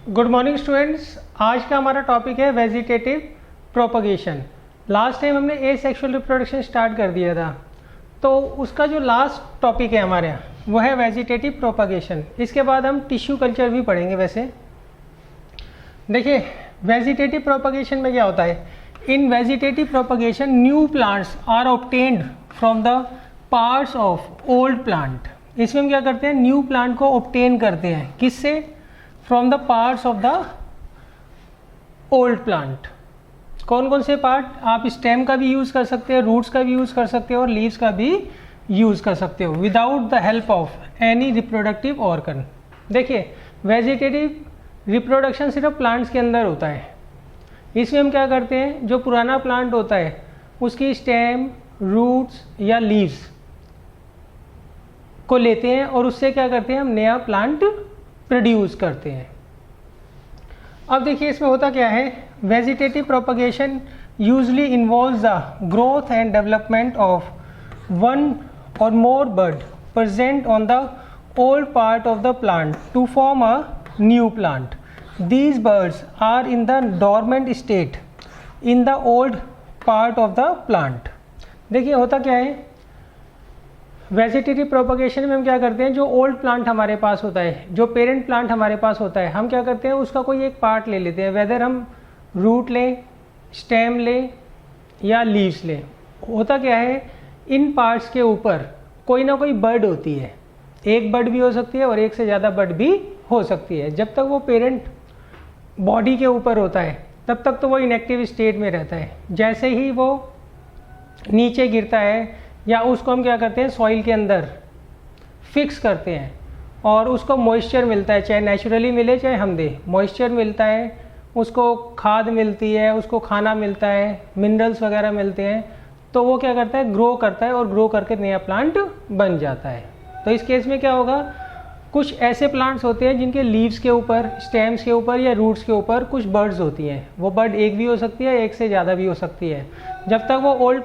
Good morning students. आज का हमारा टॉपिक है वेजिटेटिव प्रोपगेशन। लास्ट टाइम हमने ए सेक्सुअल रिप्रोडक्शन स्टार्ट कर दिया था, तो उसका जो लास्ट टॉपिक है हमारे यहाँ वो है वेजिटेटिव प्रोपगेशन। इसके बाद हम टिश्यू कल्चर भी पढ़ेंगे। वैसे देखिए, वेजिटेटिव प्रोपगेशन में क्या होता है। In vegetative propagation new plants are obtained from the parts of old plant. इसमें हम क्या करते हैं, न्यू प्लांट को ऑब्टेन करते हैं। किससे? From the parts of the old plant. कौन कौन से पार्ट? आप स्टेम का भी यूज़ कर सकते हैं, रूट्स का भी यूज़ कर सकते हो और लीव्स का भी यूज़ कर सकते हो without the help of any reproductive organ. देखिए, वेजिटेटिव रिप्रोडक्शन सिर्फ प्लांट्स के अंदर होता है। इसमें हम क्या करते हैं, जो पुराना प्लांट होता है उसकी स्टेम, रूट्स या लीव्स को लेते हैं और उससे क्या करते हैं, हम नया प्लांट प्रोड्यूस करते हैं। अब देखिए इसमें होता क्या है, vegetative propagation usually involves the growth and development of one और more bud present on the old part of the plant to form a new plant. These birds are in the dormant state in the old part of the plant। देखिए होता क्या है, vegetative propagation में हम क्या करते हैं, जो ओल्ड प्लांट हमारे पास होता है, जो पेरेंट प्लांट हमारे पास होता है, हम क्या करते हैं उसका कोई एक पार्ट ले लेते हैं। वेदर हम रूट लें, स्टेम लें या लीव्स लें। होता क्या है, इन पार्ट्स के ऊपर कोई ना कोई बर्ड होती है। एक बर्ड भी हो सकती है और एक से ज़्यादा बर्ड भी हो सकती है। जब तक वो पेरेंट बॉडी के ऊपर होता है तब तक तो वो इनएक्टिव स्टेट में रहता है। जैसे ही वो नीचे गिरता है या उसको हम क्या करते हैं, सॉइल के अंदर फिक्स करते हैं और उसको मॉइस्चर मिलता है, चाहे नेचुरली मिले चाहे हम दे, मॉइस्चर मिलता है, उसको खाद मिलती है, उसको खाना मिलता है, मिनरल्स वगैरह मिलते हैं, तो वो क्या करता है, ग्रो करता है और ग्रो करके नया प्लांट बन जाता है। तो इस केस में क्या होगा, कुछ ऐसे प्लांट्स होते हैं जिनके लीव्स के ऊपर, स्टेम्स के ऊपर या रूट्स के ऊपर कुछ बर्ड्स होती हैं। वो बर्ड एक भी हो सकती है, एक से ज़्यादा भी हो सकती है। जब तक वो ओल्ड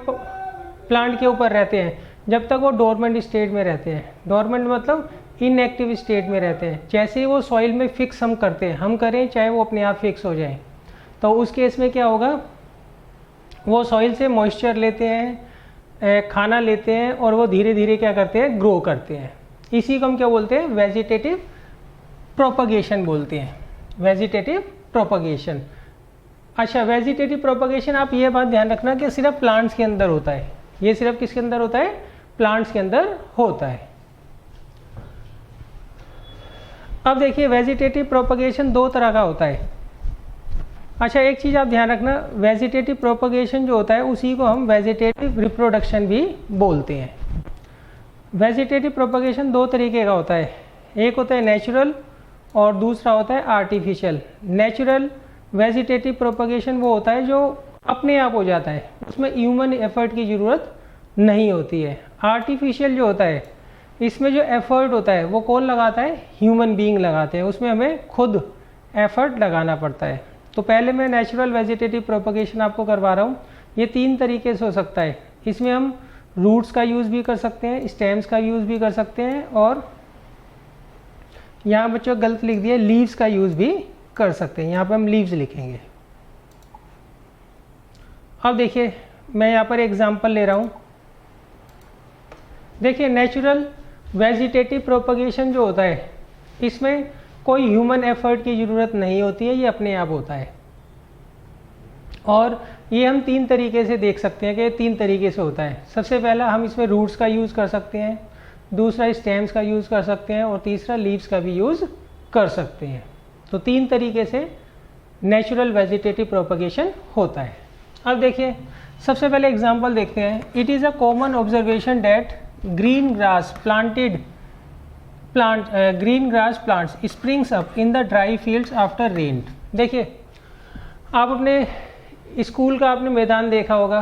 प्लांट के ऊपर रहते हैं, जब तक वो डोरमेंट स्टेट में रहते हैं। डोरमेंट मतलब इनएक्टिव स्टेट में रहते हैं। जैसे ही वो सॉइल में फिक्स हम करते हैं, हम करें चाहे वो अपने आप फिक्स हो जाए, तो उस केस में क्या होगा, वो सॉइल से मॉइस्चर लेते हैं, खाना लेते हैं और वो धीरे धीरे क्या करते हैं, ग्रो करते हैं। इसी को हम क्या बोलते हैं, वेजिटेटिव प्रोपगेशन बोलते हैं। Vegetative propagation. अच्छा, वेजिटेटिव प्रोपगेशन आप ये बात ध्यान रखना कि सिर्फ प्लांट्स के अंदर होता है। ये सिर्फ किसके अंदर होता है, प्लांट्स के अंदर होता है। अब देखिए, वेजिटेटिव प्रोपगेशन दो तरह का होता है। अच्छा, एक चीज़ आप ध्यान रखना, वेजिटेटिव प्रोपगेशन जो होता है उसी को हम वेजिटेटिव रिप्रोडक्शन भी बोलते हैं। वेजिटेटिव प्रोपगेशन दो तरीके का होता है, एक होता है नेचुरल और दूसरा होता है आर्टिफिशियल। नेचुरल वेजिटेटिव प्रोपगेशन वो होता है जो अपने आप हो जाता है, उसमें ह्यूमन एफर्ट की ज़रूरत नहीं होती है। आर्टिफिशियल जो होता है, इसमें जो एफर्ट होता है वो कौन लगाता है, ह्यूमन बीइंग लगाते हैं। उसमें हमें खुद एफर्ट लगाना पड़ता है। तो पहले मैं नेचुरल वेजिटेटिव प्रोपगेशन आपको करवा रहा हूँ। ये तीन तरीके से हो सकता है। इसमें हम रूट्स का यूज़ भी कर सकते हैं, स्टेम्स का यूज़ भी कर सकते हैं और यहाँ बच्चों गलत लिख दिया, लीव्स का यूज़ भी कर सकते हैं। यहाँ पर हम लीव्स लिखेंगे। अब देखिए, मैं यहाँ पर एग्जांपल ले रहा हूँ। देखिए, नेचुरल वेजिटेटिव प्रोपगेशन जो होता है इसमें कोई ह्यूमन एफर्ट की ज़रूरत नहीं होती है, ये अपने आप होता है। और ये हम तीन तरीके से देख सकते हैं कि तीन तरीके से होता है। सबसे पहला, हम इसमें रूट्स का यूज़ कर सकते हैं, दूसरा स्टेम्स का यूज़ कर सकते हैं और तीसरा लीव्स का भी यूज़ कर सकते हैं। तो तीन तरीके से नेचुरल वेजिटेटिव प्रोपगेशन होता है। अब देखिए, सबसे पहले एग्जांपल देखते हैं। It is a common observation that green grass plants springs up in the dry fields after rain. देखिए, आप अपने स्कूल का आपने मैदान देखा होगा।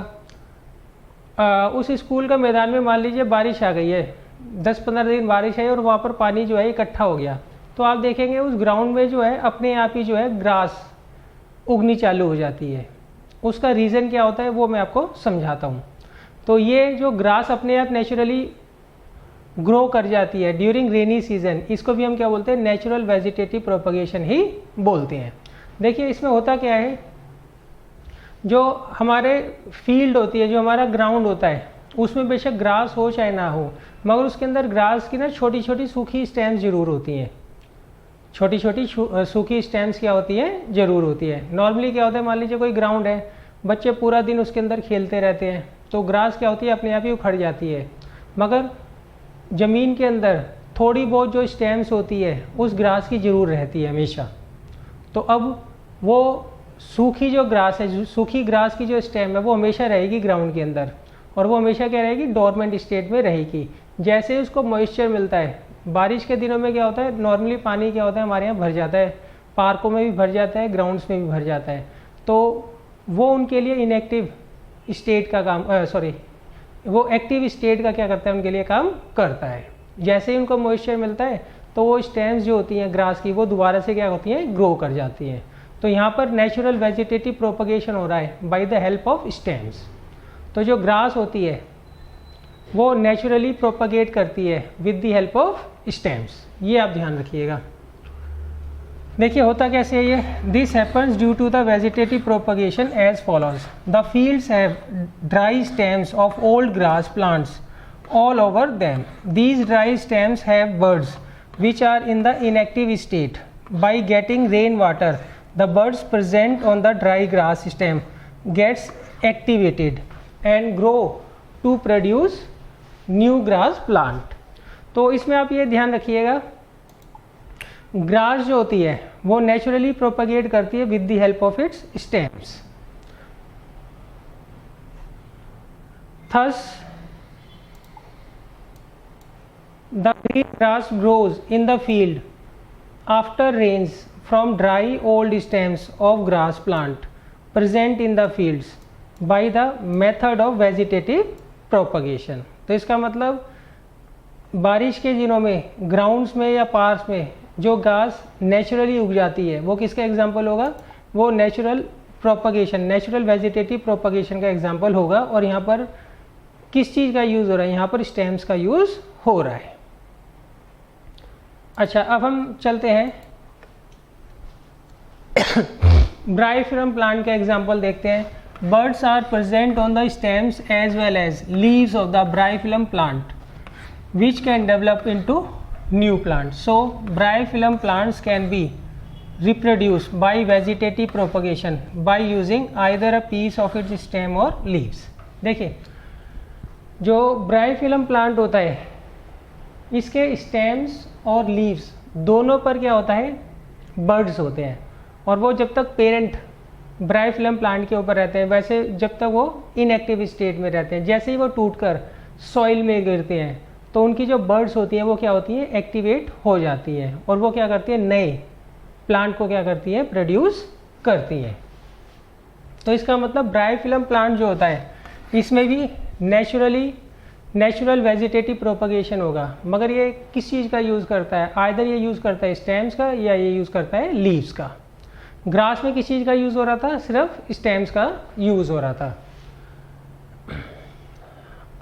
उस स्कूल का मैदान में मान लीजिए बारिश आ गई है, 10-15 दिन बारिश है और वहाँ पर पानी जो है इकट्ठा हो गया, तो आप देखेंगे उस ग्राउंड में जो है अपने आप ही जो है ग्रास उगनी चालू हो जाती है। उसका रीज़न क्या होता है वो मैं आपको समझाता हूँ। तो ये जो ग्रास अपने आप नेचुरली ग्रो कर जाती है ड्यूरिंग रेनी सीजन, इसको भी हम क्या बोलते हैं, नेचुरल वेजिटेटिव प्रोपगेशन ही बोलते हैं। देखिए इसमें होता क्या है, जो हमारे फील्ड होती है, जो हमारा ग्राउंड होता है, उसमें बेशक ग्रास हो चाहे ना हो, मगर उसके अंदर ग्रास की ना छोटी छोटी सूखी स्टेम्स जरूर होती हैं, छोटी छोटी सूखी स्टेम्स क्या होती है, जरूर होती है। नॉर्मली क्या होता है, मान लीजिए कोई ग्राउंड है, बच्चे पूरा दिन उसके अंदर खेलते रहते हैं, तो ग्रास क्या होती है, अपने आप ही उखड़ जाती है, मगर ज़मीन के अंदर थोड़ी बहुत जो स्टेम्स होती है उस ग्रास की ज़रूर रहती है हमेशा। तो अब वो सूखी जो ग्रास है, सूखी ग्रास की जो स्टेम है वो हमेशा रहेगी ग्राउंड के अंदर, और वो हमेशा क्या रहेगी, डोरमेंट स्टेट में रहेगी। जैसे ही उसको मॉइस्चर मिलता है, बारिश के दिनों में क्या होता है, नॉर्मली पानी क्या होता है, हमारे यहाँ भर जाता है, पार्कों में भी भर जाता है, ग्राउंड्स में भी भर जाता है, तो वो उनके लिए इनएक्टिव स्टेट का काम वो एक्टिव स्टेट का क्या करता है, उनके लिए काम करता है। जैसे ही उनको मॉइस्चर मिलता है तो वो स्टेम्स जो होती हैं ग्रास की, वो दोबारा से क्या होती हैं, ग्रो कर जाती हैं। तो यहाँ पर नेचुरल वेजिटेटिव प्रोपगेशन हो रहा है by the help of stems. तो जो ग्रास होती है वो नेचुरली प्रोपगेट करती है with the help of stems, ये आप ध्यान रखिएगा। देखिए होता कैसे है ये, this happens due to the vegetative propagation as follows. The fields have dry stems of old grass plants all over them. These dry stems have buds which are in the inactive state. By getting rainwater, the buds present on the dry grass stem gets activated and grow to produce new grass plant. तो इसमें आप ये ध्यान रखिएगा, grass जो होती है वो नेचुरली प्रोपगेट करती है with the help of its stems. Thus the green grass grows in the field after rains from dry old stems of grass plant present in the fields by the method of vegetative propagation. तो इसका मतलब बारिश के दिनों में grounds में या parks में जो घास नेचुरली उग जाती है, वो किसका एग्जाम्पल होगा, वो natural propagation, natural vegetative propagation का एग्जाम्पल होगा। और यहाँ पर किस चीज़ का यूज़ हो रहा है, यहाँ पर स्टेम्स का यूज़ हो रहा है। अच्छा, अब हम चलते हैं ब्रायोफिलम प्लांट का एग्जाम्पल देखते हैं। Buds are present on the stems as well as leaves of the bryophyllum plant which can develop into new plant. So bryophyllum plants can be reproduced by vegetative propagation by using either a piece of its stem or leaves। देखिए जो bryophyllum plant होता है, इसके stems और leaves दोनों पर क्या होता है, बर्ड्स होते हैं, और वो जब तक पेरेंट ब्रायोफिलम प्लांट के ऊपर रहते हैं, वैसे जब तक वो इनएक्टिव स्टेट में रहते हैं, जैसे ही वो टूटकर सॉइल में गिरते हैं तो उनकी जो बर्ड्स होती हैं वो क्या होती हैं, एक्टिवेट हो जाती हैं, और वो क्या करती है, नए प्लांट को क्या करती है, प्रोड्यूस करती है। तो इसका मतलब ब्रायोफिलम प्लांट जो होता है इसमें भी नेचुरल वेजिटेटिव प्रोपगेशन होगा, मगर ये किस चीज़ का यूज़ करता है, आइदर ये यूज़ करता है स्टेम्स का या ये यूज़ करता है लीव्स का। ग्रास में किस चीज़ का यूज़ हो रहा था, सिर्फ स्टेम्स का यूज़ हो रहा था।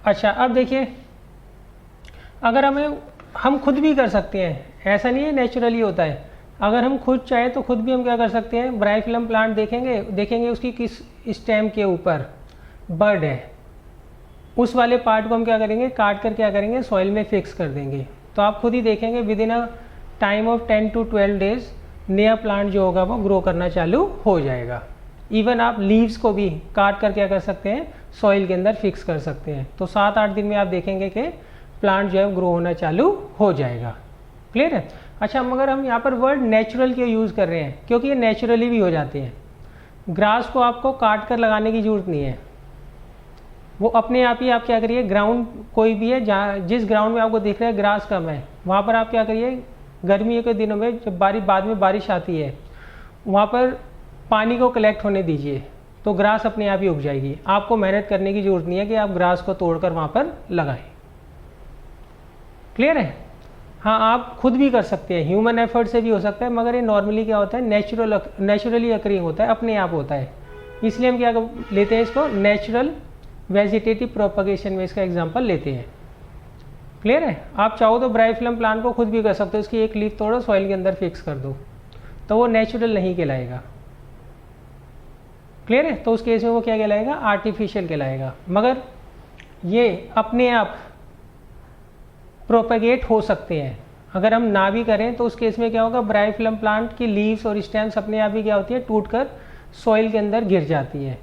अच्छा, अब देखिए अगर हम खुद भी कर सकते हैं, ऐसा नहीं है नेचुरली होता है, अगर हम खुद चाहे तो खुद भी हम क्या कर सकते हैं, ब्रायोफिलम प्लांट देखेंगे उसकी किस स्टेम के ऊपर बर्ड है, उस वाले पार्ट को हम क्या करेंगे, काट कर क्या करेंगे, सॉइल में फिक्स कर देंगे। तो आप खुद ही देखेंगे with in a time of 10 to 12 days नया प्लांट जो होगा वो ग्रो करना चालू हो जाएगा। इवन आप लीव्स को भी काट कर क्या कर सकते हैं, सॉइल के अंदर फिक्स कर सकते हैं। तो 7-8 दिन में आप देखेंगे कि प्लांट जो है ग्रो होना चालू हो जाएगा। क्लियर है। अच्छा, मगर हम यहाँ पर वर्ड नेचुरल क्यों यूज़ कर रहे हैं, क्योंकि ये नेचुरली भी हो जाते हैं। ग्रास को आपको काट कर लगाने की ज़रूरत नहीं है, वो अपने आप ही आप क्या करिए, ग्राउंड कोई भी है जहाँ जिस ग्राउंड में आपको दिख रहा है ग्रास कम है, वहाँ पर आप क्या करिए, गर्मियों के दिनों में जब बाद में बारिश आती है वहाँ पर पानी को कलेक्ट होने दीजिए, तो ग्रास अपने आप ही उग जाएगी। आपको मेहनत करने की ज़रूरत नहीं है कि आप ग्रास को तोड़कर वहाँ पर लगाएं। क्लियर है। हाँ, आप खुद भी कर सकते हैं, ह्यूमन एफर्ट से भी हो सकता है, मगर ये नॉर्मली क्या होता है, नेचुरली अकरिंग होता है, अपने आप होता है। इसलिए हम क्या लेते हैं, इसको नेचुरल वेजिटेटिव प्रोपगेशन में इसका एग्जांपल लेते हैं। क्लियर है? आप चाहो तो ब्राइफिलम प्लांट को खुद भी कर सकते हो, इसकी एक लीफ तोड़ो सॉइल के अंदर फिक्स कर दो, तो वो नेचुरल नहीं कहलाएगा। क्लियर है? तो उस केस में वो क्या कहलाएगा? आर्टिफिशियल कहलाएगा। मगर ये अपने आप प्रोपेगेट हो सकते हैं। अगर हम ना भी करें तो उस केस में क्या होगा? ब्राइफिलम प्लांट की लीव्स और स्टेम्स अपने आप ही क्या होती है? टूटकर सॉइल के अंदर गिर जाती है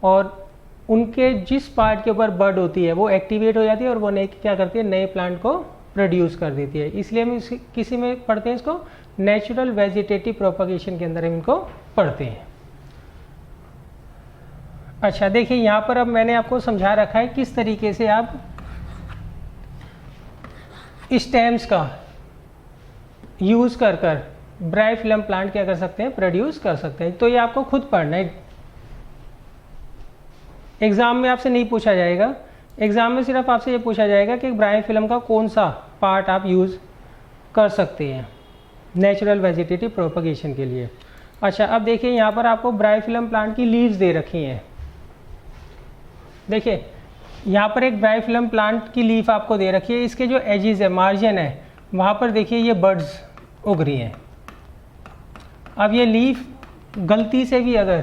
और उनके जिस पार्ट के ऊपर बड होती है वो एक्टिवेट हो जाती है और वो नए क्या करती है? नए प्लांट को प्रोड्यूस कर देती है। इसलिए हम किसी में पढ़ते हैं इसको नेचुरल वेजिटेटिव प्रोपगेशन के अंदर हम इनको पढ़ते हैं। अच्छा देखिए, यहाँ पर अब मैंने आपको समझा रखा है किस तरीके से आप स्टेम्स का यूज़ कर कर ब्राइफिलम प्लांट क्या कर सकते हैं? प्रोड्यूस कर सकते हैं। तो ये आपको खुद पढ़ना है, एग्ज़ाम में आपसे नहीं पूछा जाएगा। एग्ज़ाम में सिर्फ आपसे ये पूछा जाएगा कि ब्राइफिलम का कौन सा पार्ट आप यूज़ कर सकते हैं नेचुरल वेजिटेटिव प्रोपगेशन के लिए। अच्छा अब देखिए, यहाँ पर आपको ब्राइफिलम प्लांट की लीव्स दे रखी हैं। देखिए यहाँ पर एक ब्राइफिलम प्लांट की लीफ आपको दे रखी है, इसके जो एजेस है, मार्जिन है, वहाँ पर देखिए ये बर्ड्स उग रही हैं। अब ये लीफ गलती से भी अगर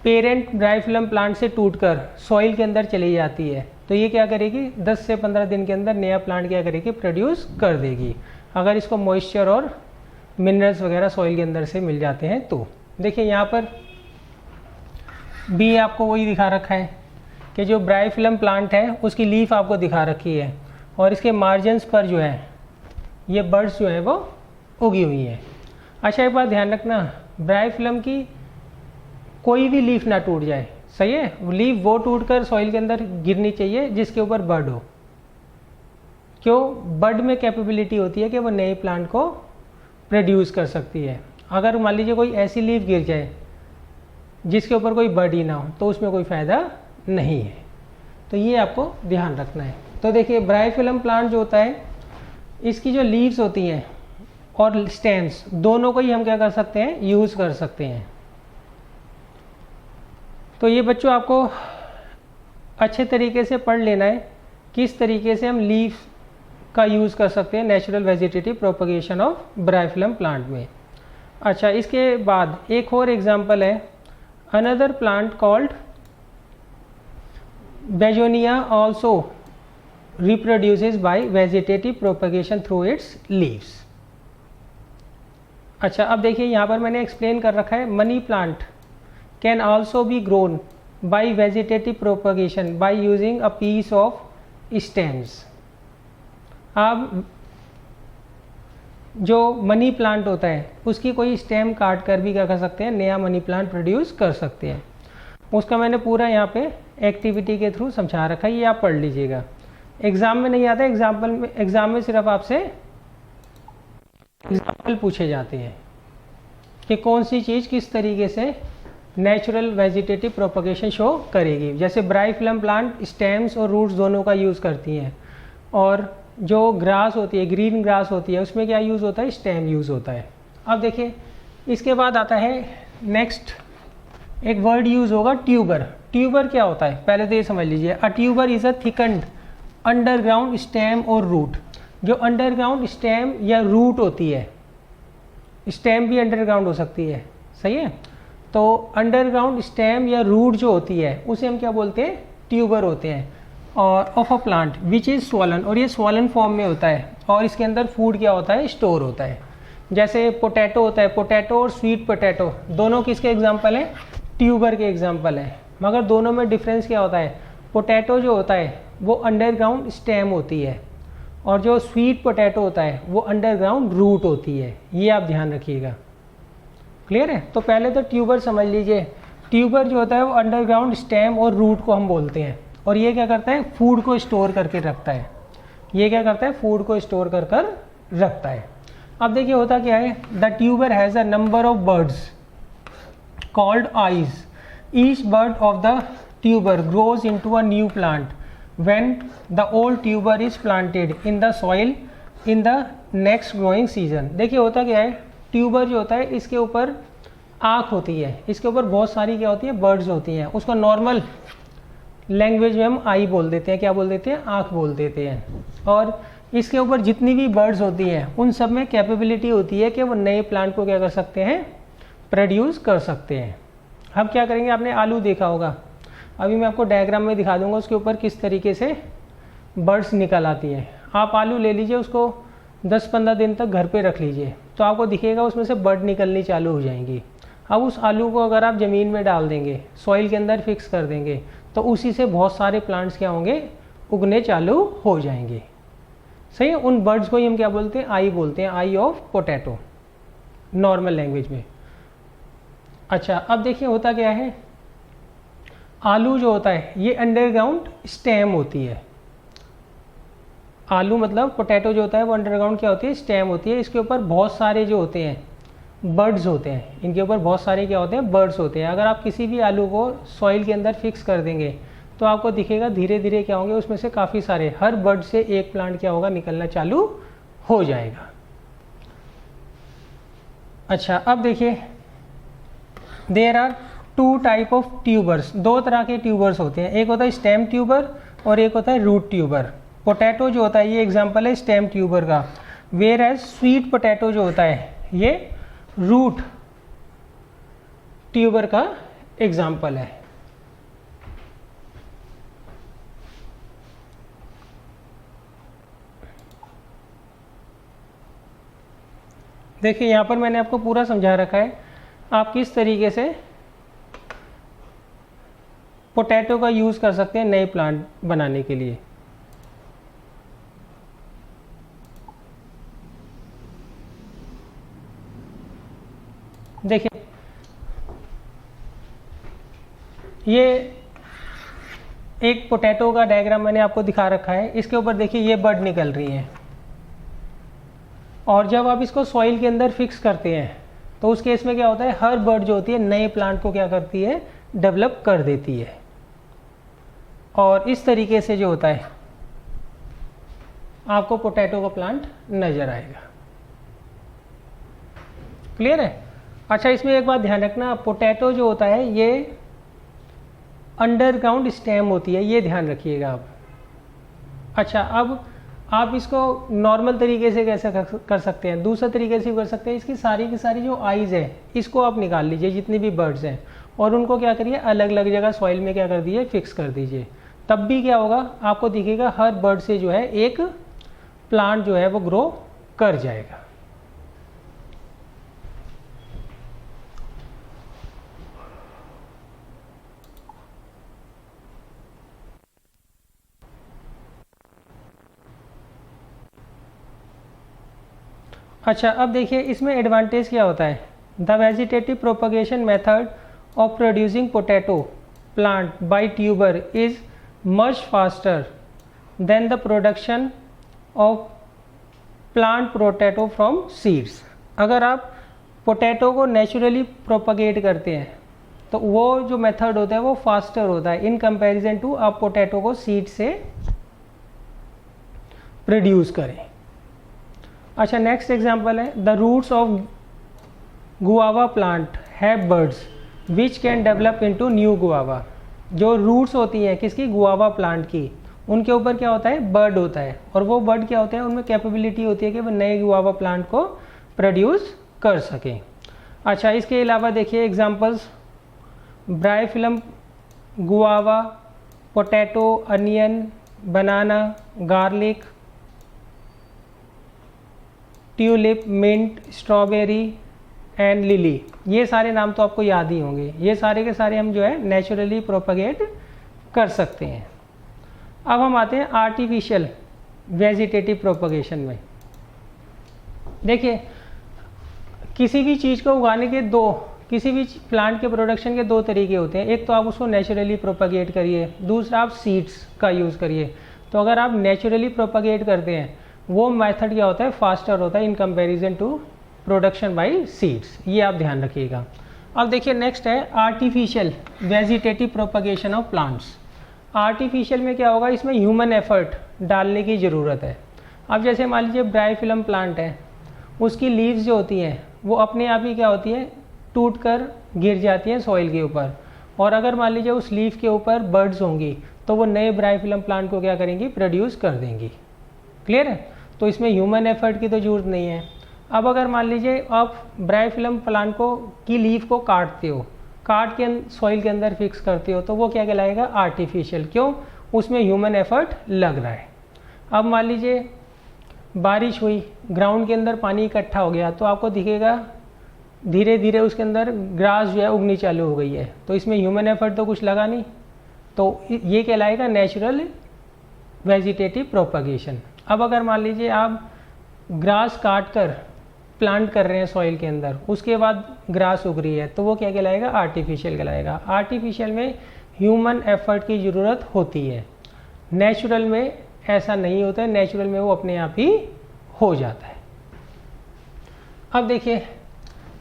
पेरेंट ब्राइफिलम प्लांट से टूटकर सॉइल के अंदर चली जाती है तो ये क्या करेगी? 10 से 15 दिन के अंदर नया प्लांट क्या करेगी? प्रोड्यूस कर देगी, अगर इसको मॉइस्चर और मिनरल्स वगैरह सॉइल के अंदर से मिल जाते हैं तो। देखिए यहाँ पर भी आपको वही दिखा रखा है कि जो ब्राइफिलम प्लांट है उसकी लीफ आपको दिखा रखी है और इसके मार्जिन्स पर जो है ये बर्ड्स जो है वो उगी हुई हैं। अच्छा एक बात ध्यान रखना, ब्राइफिलम की कोई भी लीफ ना टूट जाए, सही है? लीफ वो टूटकर सॉइल के अंदर गिरनी चाहिए जिसके ऊपर बर्ड हो। क्यों? बर्ड में कैपेबिलिटी होती है कि वो नए प्लांट को प्रोड्यूस कर सकती है। अगर मान लीजिए कोई ऐसी लीफ गिर जाए जिसके ऊपर कोई बर्ड ही ना हो तो उसमें कोई फ़ायदा नहीं है। तो ये आपको ध्यान रखना है। तो देखिए ब्राइफिलम प्लांट जो होता है इसकी जो लीव्स होती हैं और स्टेम्स दोनों को ही हम क्या कर सकते हैं? यूज़ कर सकते हैं। तो ये बच्चों आपको अच्छे तरीके से पढ़ लेना है किस तरीके से हम लीफ का यूज़ कर सकते हैं natural vegetative propagation of bryophyllum plant में। अच्छा इसके बाद एक और एग्जांपल है, another plant called begonia also reproduces by vegetative propagation through its leaves। अच्छा अब देखिए यहाँ पर मैंने एक्सप्लेन कर रखा है, money plant can also be grown by vegetative propagation by using a piece of stems. अब जो मनी प्लांट होता है उसकी कोई स्टेम काट कर भी क्या कर सकते हैं? नया मनी प्लांट प्रोड्यूस कर सकते हैं। उसका मैंने पूरा यहाँ पे एक्टिविटी के थ्रू समझा रखा है, ये आप पढ़ लीजिएगा। एग्ज़ाम में नहीं आता, एग्ज़ाम में सिर्फ आपसे एग्जाम्पल पूछे जाते हैं कि कौन सी चीज़ किस तरीके से नेचुरल वेजिटेटिव प्रोपगेशन शो करेगी। जैसे ब्राइफिलम प्लांट स्टेम्स और रूट्स दोनों का यूज़ करती हैं और जो ग्रास होती है, ग्रीन ग्रास होती है, उसमें क्या यूज़ होता है? स्टेम यूज़ होता है। अब देखिए इसके बाद आता है नेक्स्ट एक वर्ड यूज़ होगा ट्यूबर। ट्यूबर क्या होता है पहले तो ये समझ लीजिए। A tuber is a thickened underground stem और रूट। जो अंडरग्राउंड स्टेम या रूट होती है, स्टेम भी अंडरग्राउंड हो सकती है, सही है? तो अंडरग्राउंड स्टेम या रूट जो होती है उसे हम क्या बोलते हैं? ट्यूबर होते हैं। और of a plant which is swollen, और ये स्वॉलन फॉर्म में होता है और इसके अंदर फूड क्या होता है? स्टोर होता है। जैसे पोटैटो होता है, पोटैटो और स्वीट पोटैटो दोनों किसके एग्जाम्पल हैं? ट्यूबर के एग्जाम्पल हैं। मगर दोनों में डिफरेंस क्या होता है? पोटैटो जो होता है वो अंडरग्राउंड स्टेम होती है और जो स्वीट पोटैटो होता है वो अंडरग्राउंड रूट होती है। ये आप ध्यान रखिएगा, क्लियर है? तो पहले तो ट्यूबर समझ लीजिए। ट्यूबर जो होता है वो अंडरग्राउंड स्टेम और रूट को हम बोलते हैं और ये क्या करता है? फूड को स्टोर करके रखता है। ये क्या करता है? फूड को स्टोर कर कर रखता है। अब देखिए होता क्या है, the tuber has a number of birds called eyes. Each bird of the tuber grows into a new plant when the old tuber is planted in the soil in the next growing season। देखिए होता क्या है, tuber जो होता है इसके ऊपर आँख होती है, इसके ऊपर बहुत सारी क्या होती है? बर्ड्स होती हैं। उसको नॉर्मल लैंग्वेज में हम आई बोल देते हैं, क्या बोल देते हैं, आँख बोल देते हैं। और इसके ऊपर जितनी भी बर्ड्स होती हैं उन सब में कैपेबिलिटी होती है कि वो नए प्लांट को क्या कर सकते हैं, प्रोड्यूस कर सकते हैं। हम क्या करेंगे, आपने आलू देखा होगा, अभी मैं आपको डायग्राम में दिखा दूंगा उसके ऊपर किस तरीके से बर्ड्स निकल आती हैं। आप आलू ले लीजिए, उसको 10-15 दिन तक घर पे रख लीजिए, तो आपको दिखेगा उसमें से बर्ड निकलनी चालू हो जाएंगी। अब उस आलू को अगर आप ज़मीन में डाल देंगे, सॉइल के अंदर फिक्स कर देंगे, तो उसी से बहुत सारे प्लांट्स क्या होंगे, उगने चालू हो जाएंगे। सही है, उन बर्ड्स को ही हम क्या बोलते हैं, आई बोलते हैं, आई ऑफ पोटैटो नॉर्मल लैंग्वेज में। अच्छा, अब देखिए होता क्या है, आलू जो होता है ये अंडरग्राउंड स्टेम होती है। आलू मतलब पोटैटो जो होता है वो अंडरग्राउंड क्या होती है, स्टेम होती है। इसके ऊपर बहुत सारे जो होते हैं बर्ड्स होते हैं, इनके ऊपर बहुत सारे क्या होते हैं, बर्ड्स होते हैं। अगर आप किसी भी आलू को सॉइल के अंदर फिक्स कर देंगे तो आपको दिखेगा धीरे धीरे क्या होंगे, उसमें से काफ़ी सारे, हर बर्ड से एक प्लांट क्या होगा, निकलना चालू हो जाएगा। अच्छा, अब देखिए there are 2 type of tubers, 2 तरह के ट्यूबर्स होते हैं, एक होता है स्टेम ट्यूबर और एक होता है रूट ट्यूबर। पोटैटो जो होता है ये एग्जांपल है स्टेम ट्यूबर का, वेयर एज स्वीट पोटैटो जो होता है ये रूट ट्यूबर का एग्जांपल है। देखिए यहाँ पर मैंने आपको पूरा समझा रखा है आप किस तरीके से पोटैटो का यूज़ कर सकते हैं नए प्लांट बनाने के लिए। देखिए ये एक पोटैटो का डायग्राम मैंने आपको दिखा रखा है, इसके ऊपर देखिए ये बर्ड निकल रही है, और जब आप इसको सॉइल के अंदर फिक्स करते हैं तो उस केस में क्या होता है, हर बर्ड जो होती है नए प्लांट को क्या करती है, डेवलप कर देती है। और इस तरीके से जो होता है आपको पोटैटो का प्लांट नजर आएगा। क्लियर है? अच्छा, इसमें एक बात ध्यान रखना, पोटैटो जो होता है ये अंडरग्राउंड स्टेम होती है, ये ध्यान रखिएगा आप। अच्छा, अब आप इसको नॉर्मल तरीके से कैसे कर सकते हैं, दूसरे तरीके से कर सकते हैं। इसकी सारी की सारी जो आइज़ है इसको आप निकाल लीजिए, जितनी भी बर्ड्स हैं, और उनको क्या करिए, अलग अलग जगह सॉइल में क्या कर दीजिए, फिक्स कर दीजिए। तब भी क्या होगा, आपको दिखेगा हर बर्ड से जो है एक प्लांट जो है वो ग्रो कर जाएगा। अच्छा, अब देखिए इसमें एडवांटेज क्या होता है, the vegetative propagation method of producing potato plant by tuber is much faster than the production of plant potato from seeds. अगर आप पोटैटो को नेचुरली प्रोपगेट करते हैं तो वो जो मेथड होता है वो फास्टर होता है इन कंपैरिजन टू आप पोटैटो को सीड से प्रोड्यूस करें। अच्छा, नेक्स्ट एग्जांपल है, the roots of guava plant have buds which can develop into new guava. जो रूट्स होती हैं किसकी, गुआवा प्लांट की, उनके ऊपर क्या होता है, बर्ड होता है, और वो बर्ड क्या होते हैं, उनमें कैपेबिलिटी होती है कि वो नए गुआवा प्लांट को प्रोड्यूस कर सकें। अच्छा, इसके अलावा देखिए examples, bryophyllum guava, potato, onion, banana, garlic, tulip, mint, strawberry and lily. ये सारे नाम तो आपको याद ही होंगे। ये सारे के सारे हम जो है नेचुरली प्रोपगेट कर सकते हैं। अब हम आते हैं आर्टिफिशियल वेजिटेटिव प्रोपगेशन में। देखिए किसी भी चीज़ को उगाने के किसी भी प्लांट के प्रोडक्शन के 2 तरीके होते हैं। एक तो आप उसको नेचुरली प्रोपगेट करिए, दूसरा आप सीड्स का यूज़ करिए। तो अगर आप नेचुरली प्रोपगेट करते हैं वो मेथड क्या होता है, फास्टर होता है in comparison to production by seeds. ये आप ध्यान रखिएगा। अब देखिए नेक्स्ट है artificial vegetative propagation of plants. Artificial में क्या होगा, इसमें ह्यूमन एफर्ट डालने की ज़रूरत है। अब जैसे मान लीजिए ब्रायोफिलम प्लांट है, उसकी लीव्स जो होती हैं वो अपने आप ही क्या होती है, टूट कर गिर जाती हैं सॉइल के ऊपर, और अगर मान लीजिए उस लीफ के ऊपर बर्ड्स होंगी तो वो नए ब्रायोफिलम प्लांट को क्या करेंगी, प्रोड्यूस कर देंगी। क्लियर है? तो इसमें ह्यूमन एफर्ट की तो जरूरत नहीं है। अब अगर मान लीजिए आप ब्रायोफिलम प्लांट को की लीफ को काटते हो, काट के सॉइल के अंदर फिक्स करते हो, तो वो क्या कहलाएगा, आर्टिफिशियल। क्यों? उसमें ह्यूमन एफर्ट लग रहा है। अब मान लीजिए बारिश हुई, ग्राउंड के अंदर पानी इकट्ठा हो गया, तो आपको दिखेगा धीरे धीरे उसके अंदर ग्रास जो है उगनी चालू हो गई है, तो इसमें ह्यूमन एफर्ट तो कुछ लगा नहीं, तो ये कहलाएगा नेचुरल वेजिटेटिव प्रोपगेशन। अब अगर मान लीजिए आप ग्रास काट कर प्लांट कर रहे हैं सॉइल के अंदर, उसके बाद ग्रास उग रही है, तो वो क्या कहलाएगा, आर्टिफिशियल कहलाएगा। आर्टिफिशियल में ह्यूमन एफर्ट की ज़रूरत होती है, नेचुरल में ऐसा नहीं होता है, नेचुरल में वो अपने आप ही हो जाता है। अब देखिए,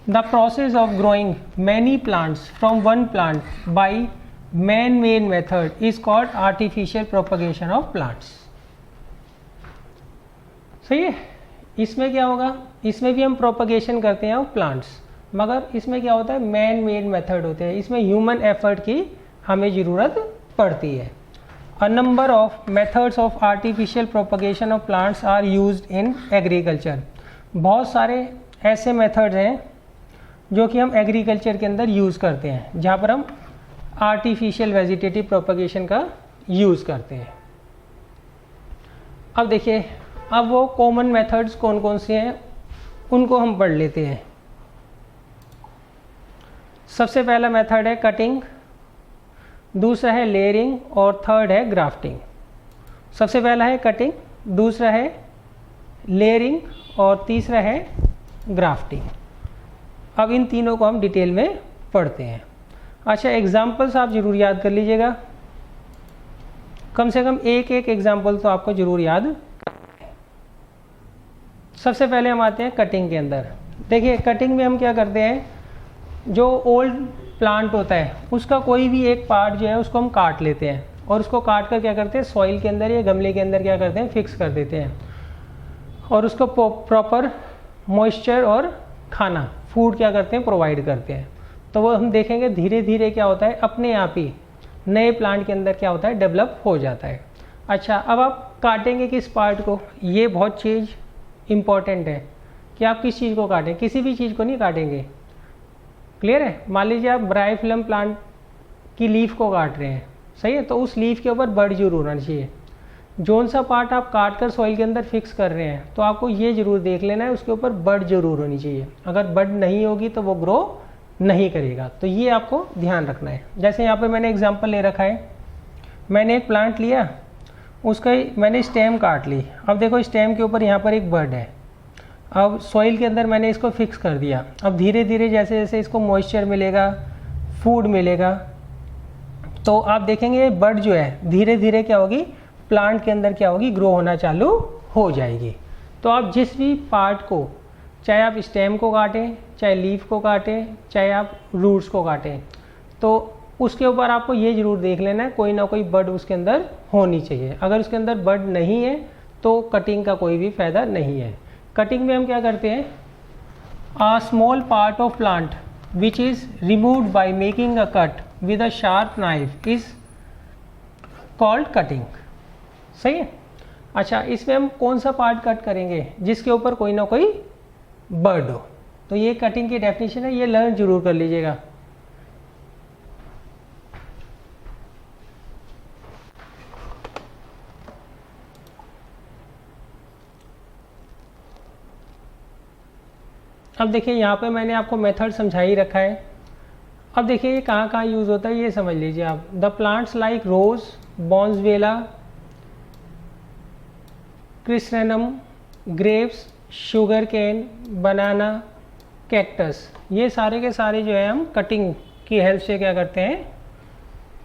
the process of growing many plants from one plant by man made method is called artificial propagation of plants. सही है? इसमें क्या होगा, इसमें भी हम प्रोपगेशन करते हैं ऑफ प्लांट्स, मगर इसमें क्या होता है, मैन मेड मेथड होते हैं, इसमें ह्यूमन एफर्ट की हमें ज़रूरत पड़ती है। A number of methods of artificial propagation of plants are used in agriculture। बहुत सारे ऐसे मेथड्स हैं जो कि हम एग्रीकल्चर के अंदर यूज़ करते हैं, जहाँ पर हम आर्टिफिशियल वेजिटेटिव प्रोपगेशन का यूज़ करते हैं। अब देखिए, अब वो कॉमन मेथड्स कौन कौन से हैं उनको हम पढ़ लेते हैं। सबसे पहला मेथड है कटिंग, दूसरा है लेयरिंग और थर्ड है ग्राफ्टिंग। सबसे पहला है कटिंग, दूसरा है लेयरिंग और तीसरा है ग्राफ्टिंग। अब इन तीनों को हम डिटेल में पढ़ते हैं। अच्छा, एग्जाम्पल्स आप ज़रूर याद कर लीजिएगा, कम से कम एक एक एग्जाम्पल तो आपको ज़रूर याद। सबसे पहले हम आते हैं कटिंग के अंदर। देखिए, कटिंग में हम क्या करते हैं, जो ओल्ड प्लांट होता है उसका कोई भी एक पार्ट जो है उसको हम काट लेते हैं, और उसको काट कर क्या करते हैं, सॉइल के अंदर या गमले के अंदर क्या करते हैं, फिक्स कर देते हैं, और उसको प्रॉपर मॉइस्चर और खाना फूड क्या करते हैं, प्रोवाइड करते हैं। तो वो हम देखेंगे धीरे धीरे क्या होता है, अपने आप ही नए प्लांट के अंदर क्या होता है, डेवलप हो जाता है। अच्छा, अब आप काटेंगे किस पार्ट को, ये बहुत चीज़ इम्पॉर्टेंट है कि आप किस चीज़ को काटें, किसी भी चीज़ को नहीं काटेंगे। क्लियर है? मान लीजिए आप ब्रायोफिलम प्लांट की लीफ को काट रहे हैं, सही है, तो उस लीफ के ऊपर बड जरूर होना चाहिए। जोन सा पार्ट आप काट कर सॉइल के अंदर फिक्स कर रहे हैं, तो आपको ये जरूर देख लेना है उसके ऊपर बड जरूर होनी चाहिए। अगर बड नहीं होगी तो वो ग्रो नहीं करेगा, तो ये आपको ध्यान रखना है। जैसे यहाँ पर मैंने एग्जाम्पल ले रखा है, मैंने एक प्लांट लिया, उसका मैंने स्टेम काट ली। अब देखो, स्टेम के ऊपर यहाँ पर एक बड है, अब सॉइल के अंदर मैंने इसको फिक्स कर दिया। अब धीरे धीरे जैसे जैसे इसको मॉइस्चर मिलेगा, फूड मिलेगा, तो आप देखेंगे बड जो है धीरे धीरे क्या होगी, प्लांट के अंदर क्या होगी, ग्रो होना चालू हो जाएगी। तो आप जिस भी पार्ट को, चाहे आप स्टेम को काटें, चाहे लीफ को काटें, चाहे आप रूट्स को काटें, तो उसके ऊपर आपको ये जरूर देख लेना है कोई ना कोई बड उसके अंदर होनी चाहिए। अगर उसके अंदर बड नहीं है तो कटिंग का कोई भी फ़ायदा नहीं है। कटिंग में हम क्या करते हैं, a small part of plant which is removed by making a cut with a sharp knife is called cutting। सही है? अच्छा, इसमें हम कौन सा पार्ट कट करेंगे, जिसके ऊपर कोई ना कोई बर्ड हो, तो ये कटिंग की डेफिनेशन है, ये लर्न जरूर कर लीजिएगा। अब देखिए, यहाँ पे मैंने आपको मेथड समझा ही रखा है। अब देखिए ये कहाँ कहाँ यूज़ होता है, ये समझ लीजिए आप। The plants like rose, bougainvillea, chrysanthemum, grapes, sugar cane, banana, cactus, ये सारे के सारे जो है हम कटिंग की हेल्प से क्या करते हैं,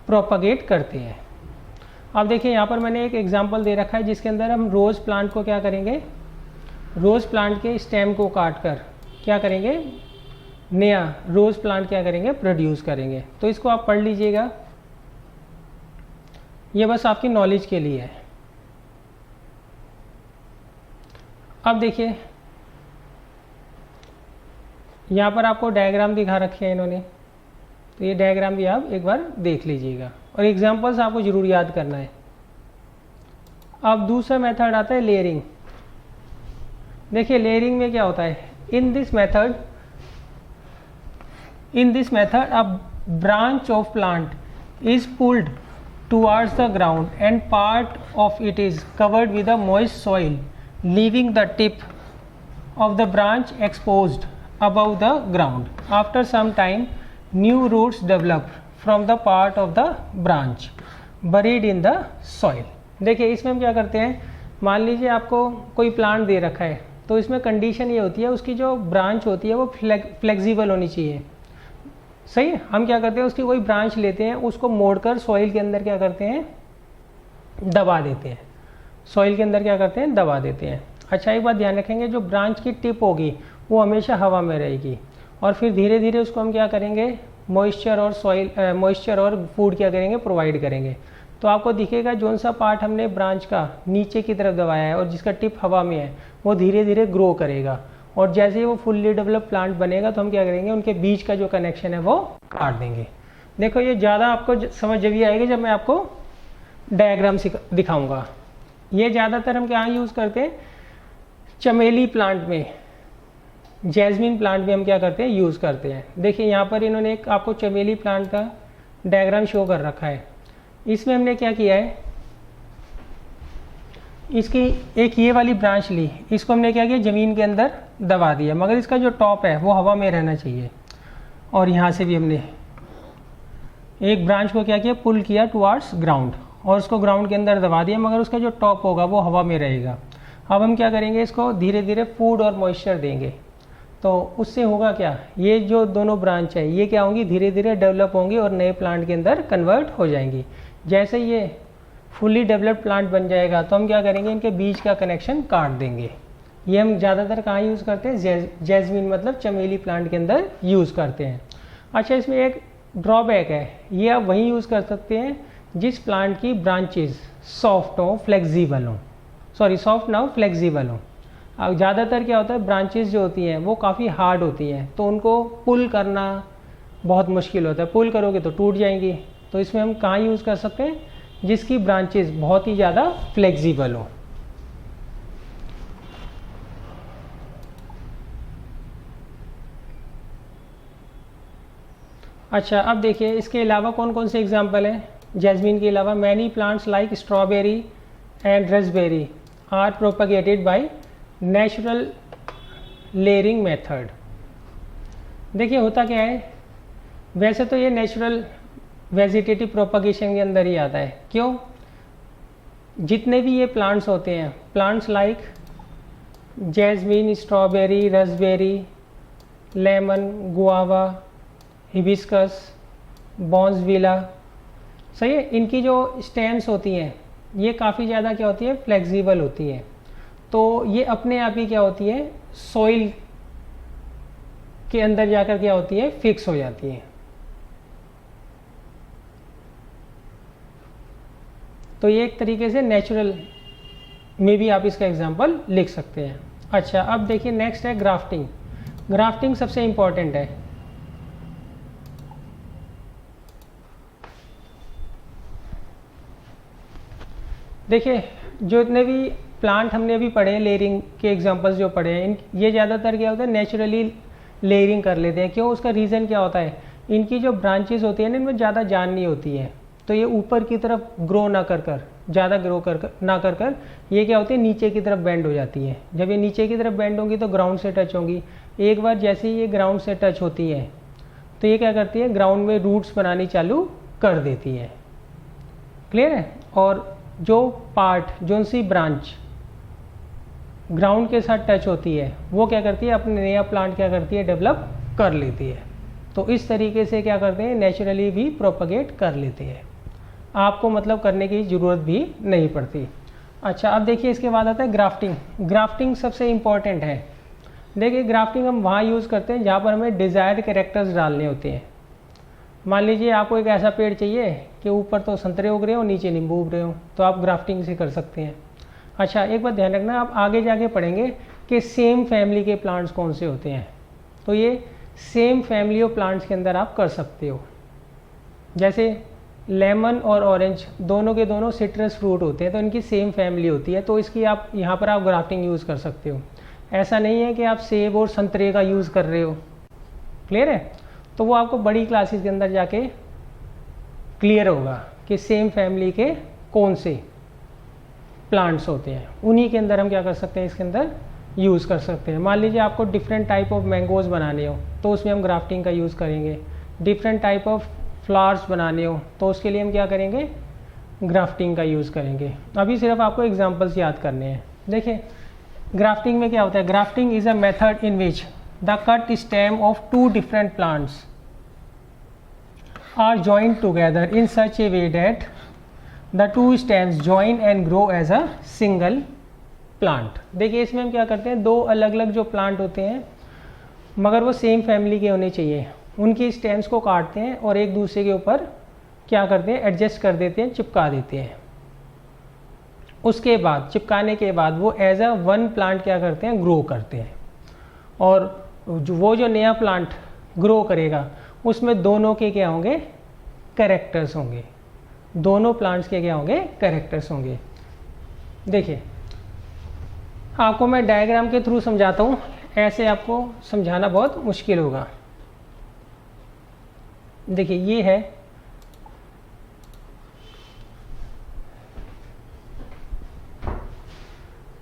प्रोपगेट करते हैं। अब देखिए यहाँ पर मैंने एक एग्जांपल दे रखा है जिसके अंदर हम रोज़ प्लांट को क्या करेंगे, रोज़ प्लांट के स्टेम को काट कर क्या करेंगे, नया रोज़ प्लांट क्या करेंगे, प्रोड्यूस करेंगे। तो इसको आप पढ़ लीजिएगा, ये बस आपकी नॉलेज के लिए है। अब देखिए यहाँ पर आपको डायग्राम दिखा रखे हैं इन्होंने, तो ये डायग्राम भी आप एक बार देख लीजिएगा और एग्जांपल्स आपको ज़रूर याद करना है। अब दूसरा मेथड आता है लेयरिंग। देखिए लेयरिंग में क्या होता है, in this method a branch of plant is pulled towards the ground and part of it is covered with a moist soil, leaving the tip of the branch exposed above the ground. After some time, new roots develop from the part of the branch buried in the soil. देखिए इसमें हम क्या करते हैं, मान लीजिए आपको कोई प्लांट दे रखा है, तो इसमें कंडीशन ये होती है उसकी जो ब्रांच होती है वो फ्लेक्सिबल होनी चाहिए। सही है, हम क्या करते हैं उसकी कोई ब्रांच लेते हैं, उसको मोड़कर सॉइल के अंदर क्या करते हैं, दबा देते हैं। सॉइल के अंदर क्या करते हैं, दबा देते हैं। अच्छा एक बात ध्यान रखेंगे, जो ब्रांच की टिप होगी वो हमेशा हवा में रहेगी और फिर धीरे धीरे उसको हम क्या करेंगे, मॉइस्चर और फूड क्या करेंगे, प्रोवाइड करेंगे। तो आपको दिखेगा जो सा पार्ट हमने ब्रांच का नीचे की तरफ दबाया है और जिसका टिप हवा में है वो धीरे धीरे ग्रो करेगा और जैसे ही वो फुल्ली डेवलप प्लांट बनेगा तो हम क्या करेंगे, उनके बीच का जो कनेक्शन है वो काट देंगे। देखो ये ज़्यादा आपको समझ जब आएगी जब मैं आपको डायग्राम दिखाऊंगा। ये ज़्यादातर हम क्या यूज़ करते हैं, चमेली प्लांट में, जैस्मिन प्लांट में हम क्या करते हैं, यूज़ करते हैं। देखिए यहाँ पर इन्होंने एक आपको चमेली प्लांट का डायग्राम शो कर रखा है। इसमें हमने क्या किया है, इसकी एक ये वाली ब्रांच ली, इसको हमने क्या किया, ज़मीन के अंदर दबा दिया, मगर इसका जो टॉप है वो हवा में रहना चाहिए। और यहाँ से भी हमने एक ब्रांच को क्या किया, पुल किया टुवार्ड्स ग्राउंड और उसको ग्राउंड के अंदर दबा दिया, मगर उसका जो टॉप होगा वो हवा में रहेगा। अब हम क्या करेंगे, इसको धीरे धीरे फूड और मॉइस्चर देंगे, तो उससे होगा क्या, ये जो दोनों ब्रांच है ये क्या होंगी, धीरे धीरे डेवलप होंगी और नए प्लांट के अंदर कन्वर्ट हो जाएंगी। जैसे ये फुली डेवलप्ड प्लांट बन जाएगा तो हम क्या करेंगे, इनके बीच का कनेक्शन काट देंगे। ये हम ज़्यादातर कहाँ यूज़ करते हैं, जैस्मिन मतलब चमेली प्लांट के अंदर यूज़ करते हैं। अच्छा इसमें एक ड्रॉबैक है, ये आप वहीं यूज़ कर सकते हैं जिस प्लांट की ब्रांचेस सॉफ्ट हो, फ्लेक्सिबल हो, सॉफ्ट ना हो, फ्लेक्सिबल हो। अब ज़्यादातर क्या होता है, ब्रांचेस जो होती हैं वो काफ़ी हार्ड होती हैं तो उनको पुल करना बहुत मुश्किल होता है, पुल करोगे तो टूट जाएंगी। तो इसमें हम कहाँ यूज़ कर सकते हैं, जिसकी ब्रांचेस बहुत ही ज़्यादा फ्लेक्सिबल हो। अच्छा अब देखिए इसके अलावा कौन कौन से एग्जाम्पल हैं, जैस्मिन के अलावा many plants like strawberry and raspberry are propagated by natural layering method. देखिए होता क्या है, वैसे तो ये नेचुरल वेजिटेटिव प्रोपगेशन के अंदर ही आता है। क्यों, जितने भी ये प्लांट्स होते हैं, plants like jasmine, strawberry, raspberry, lemon, guava, hibiscus, bougainvillea, सही है, इनकी जो स्टेम्स होती हैं ये काफ़ी ज़्यादा क्या होती है, फ्लेक्सिबल होती हैं। तो ये अपने आप ही क्या होती है, सॉइल के अंदर जाकर क्या होती है, फिक्स हो जाती है। तो ये एक तरीके से नेचुरल में भी आप इसका एग्जांपल लिख सकते हैं। अच्छा अब देखिए नेक्स्ट है ग्राफ्टिंग। ग्राफ्टिंग सबसे इम्पॉर्टेंट है। देखिए जो इतने भी प्लांट हमने अभी पढ़े हैं, लेयरिंग के एग्जांपल्स जो पढ़े हैं, ये ज़्यादातर क्या होता है, नेचुरली लेयरिंग कर लेते हैं। क्यों, उसका रीज़न क्या होता है, इनकी जो ब्रांचेस होती हैं ना इनमें ज़्यादा जान नहीं होती है, तो ये ऊपर की तरफ ग्रो ना कर ज़्यादा ग्रो ना कर ये क्या होती है, नीचे की तरफ बेंड हो जाती है। जब ये नीचे की तरफ बेंड होंगी तो ग्राउंड से टच होंगी। एक बार जैसे ही ये ग्राउंड से टच होती है तो ये क्या करती है, ग्राउंड में रूट्स बनानी चालू कर देती है। क्लियर है। और जो पार्ट, जो सी ब्रांच ग्राउंड के साथ टच होती है वो क्या करती है, अपने नया प्लांट क्या करती है, डेवलप कर लेती है। तो इस तरीके से क्या करते हैं, नेचुरली भी प्रोपगेट कर लेते हैं, आपको मतलब करने की ज़रूरत भी नहीं पड़ती। अच्छा अब देखिए इसके बाद आता है ग्राफ्टिंग। ग्राफ्टिंग सबसे इम्पॉर्टेंट है। देखिए ग्राफ्टिंग हम वहाँ यूज़ करते हैं जहाँ पर हमें डिज़ायर्ड कैरेक्टर्स डालने होते हैं। मान लीजिए आपको एक ऐसा पेड़ चाहिए कि ऊपर तो संतरे उग रहे हो, नीचे नींबू उग रहे हो, तो आप ग्राफ्टिंग से कर सकते हैं। अच्छा एक बात ध्यान रखना, आप आगे जाके पढ़ेंगे कि सेम फैमिली के प्लांट्स कौन से होते हैं, तो ये सेम फैमिली ऑफ प्लांट्स के अंदर आप कर सकते हो। जैसे लेमन और ऑरेंज दोनों के दोनों सिट्रस फ्रूट होते हैं, तो इनकी सेम फैमिली होती है, तो इसकी आप यहाँ पर आप ग्राफ्टिंग यूज़ कर सकते हो। ऐसा नहीं है कि आप सेब और संतरे का यूज़ कर रहे हो। क्लियर है? तो वो आपको बड़ी क्लासेस के अंदर जाके क्लियर होगा कि सेम फैमिली के कौन से प्लांट्स होते हैं, उन्हीं के अंदर हम क्या कर सकते हैं, इसके अंदर यूज़ कर सकते हैं। मान लीजिए आपको डिफरेंट टाइप ऑफ मैंगोज़ बनाने हो तो उसमें हम ग्राफ्टिंग का यूज़ करेंगे। डिफरेंट टाइप ऑफ फ्लावर्स बनाने हो तो उसके लिए हम क्या करेंगे, ग्राफ्टिंग का यूज़ करेंगे। अभी सिर्फ आपको एग्जांपल्स याद करने हैं। देखिए ग्राफ्टिंग में क्या होता है, grafting is a method in which the cut stem of two different plants are joined together in such a way that the two stems join and grow as a single plant. देखिए इसमें हम क्या करते हैं, दो अलग अलग जो प्लांट होते हैं मगर वो सेम फैमिली के होने चाहिए, उनकी स्टेम्स को काटते हैं और एक दूसरे के ऊपर क्या करते हैं, एडजस्ट कर देते हैं, चिपका देते हैं। उसके बाद चिपकाने के बाद वो एज अ वन प्लांट क्या करते हैं, ग्रो करते हैं। और वो जो नया प्लांट ग्रो करेगा उसमें दोनों के क्या होंगे, कैरेक्टर्स होंगे। दोनों प्लांट्स के क्या होंगे, कैरेक्टर्स होंगे। देखिए आपको मैं डायग्राम के थ्रू समझाता हूँ, ऐसे आपको समझाना बहुत मुश्किल होगा। देखिए ये है,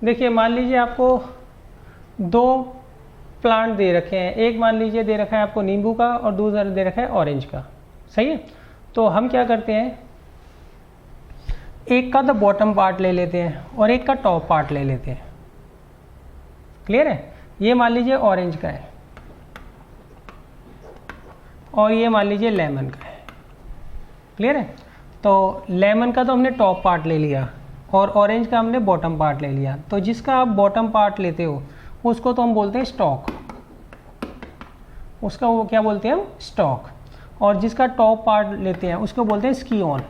देखिए मान लीजिए आपको दो प्लांट दे रखे हैं, एक मान लीजिए दे रखा है आपको नींबू का और दूसरा दे रखा है ऑरेंज का। सही है? तो हम क्या करते हैं, एक का तो बॉटम पार्ट ले लेते हैं और एक का टॉप पार्ट ले लेते हैं। क्लियर है? ये मान लीजिए ऑरेंज का है और ये मान लीजिए लेमन का है। क्लियर है? तो लेमन का तो हमने टॉप पार्ट ले लिया और ऑरेंज का हमने बॉटम पार्ट ले लिया। तो जिसका आप बॉटम पार्ट लेते हो उसको तो हम बोलते हैं स्टॉक, उसका वो क्या बोलते हैं हम, स्टॉक। और जिसका टॉप पार्ट लेते हैं उसको बोलते हैं स्कियोन,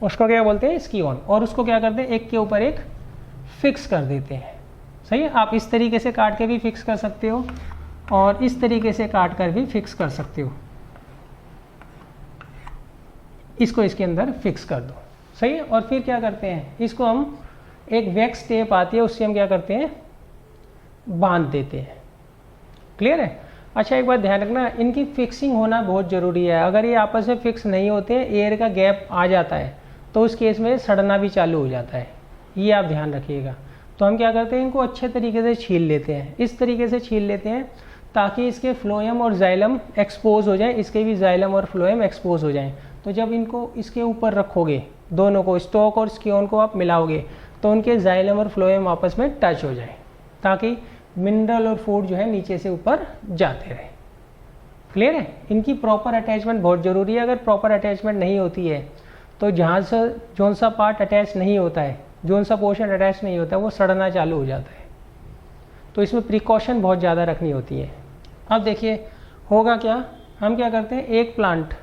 उसको क्या बोलते हैं, स्कियोन। और उसको क्या करते हैं, एक के ऊपर एक फिक्स कर देते हैं। सही है? आप इस तरीके से काट के भी फिक्स कर सकते हो और इस तरीके से काट कर भी फिक्स कर सकते हो। इसको इसके अंदर फिक्स कर दो। सही है? और फिर क्या करते हैं, इसको हम एक वैक्स टेप आती है उससे हम क्या करते हैं, बांध देते हैं। क्लियर है? अच्छा एक बात ध्यान रखना, इनकी फिक्सिंग होना बहुत ज़रूरी है। अगर ये आपस में फिक्स नहीं होते, एयर का गैप आ जाता है तो उस केस में सड़ना भी चालू हो जाता है। ये आप ध्यान रखिएगा। तो हम क्या करते हैं, इनको अच्छे तरीके से छील लेते हैं। इस तरीके से छील लेते हैं ताकि इसके फ्लोएम और जाइलम एक्सपोज हो जाए, इसके भी जाइलम और फ्लोएम एक्सपोज हो जाएं। तो जब इनको इसके ऊपर रखोगे, दोनों को स्टॉक और स्कियोन को आप मिलाओगे तो उनके जाइलम और फ्लोएम आपस में टच हो जाए ताकि मिनरल और फूड जो है नीचे से ऊपर जाते रहे। क्लियर है? इनकी प्रॉपर अटैचमेंट बहुत ज़रूरी है। अगर प्रॉपर अटैचमेंट नहीं होती है तो जहाँ से जौन सा पार्ट अटैच नहीं होता है, जौन सा पोर्शन अटैच नहीं होता है, वो सड़ना चालू हो जाता है। तो इसमें प्रिकॉशन बहुत ज़्यादा रखनी होती है। अब देखिए होगा क्या, हम क्या करते हैं, एक प्लांट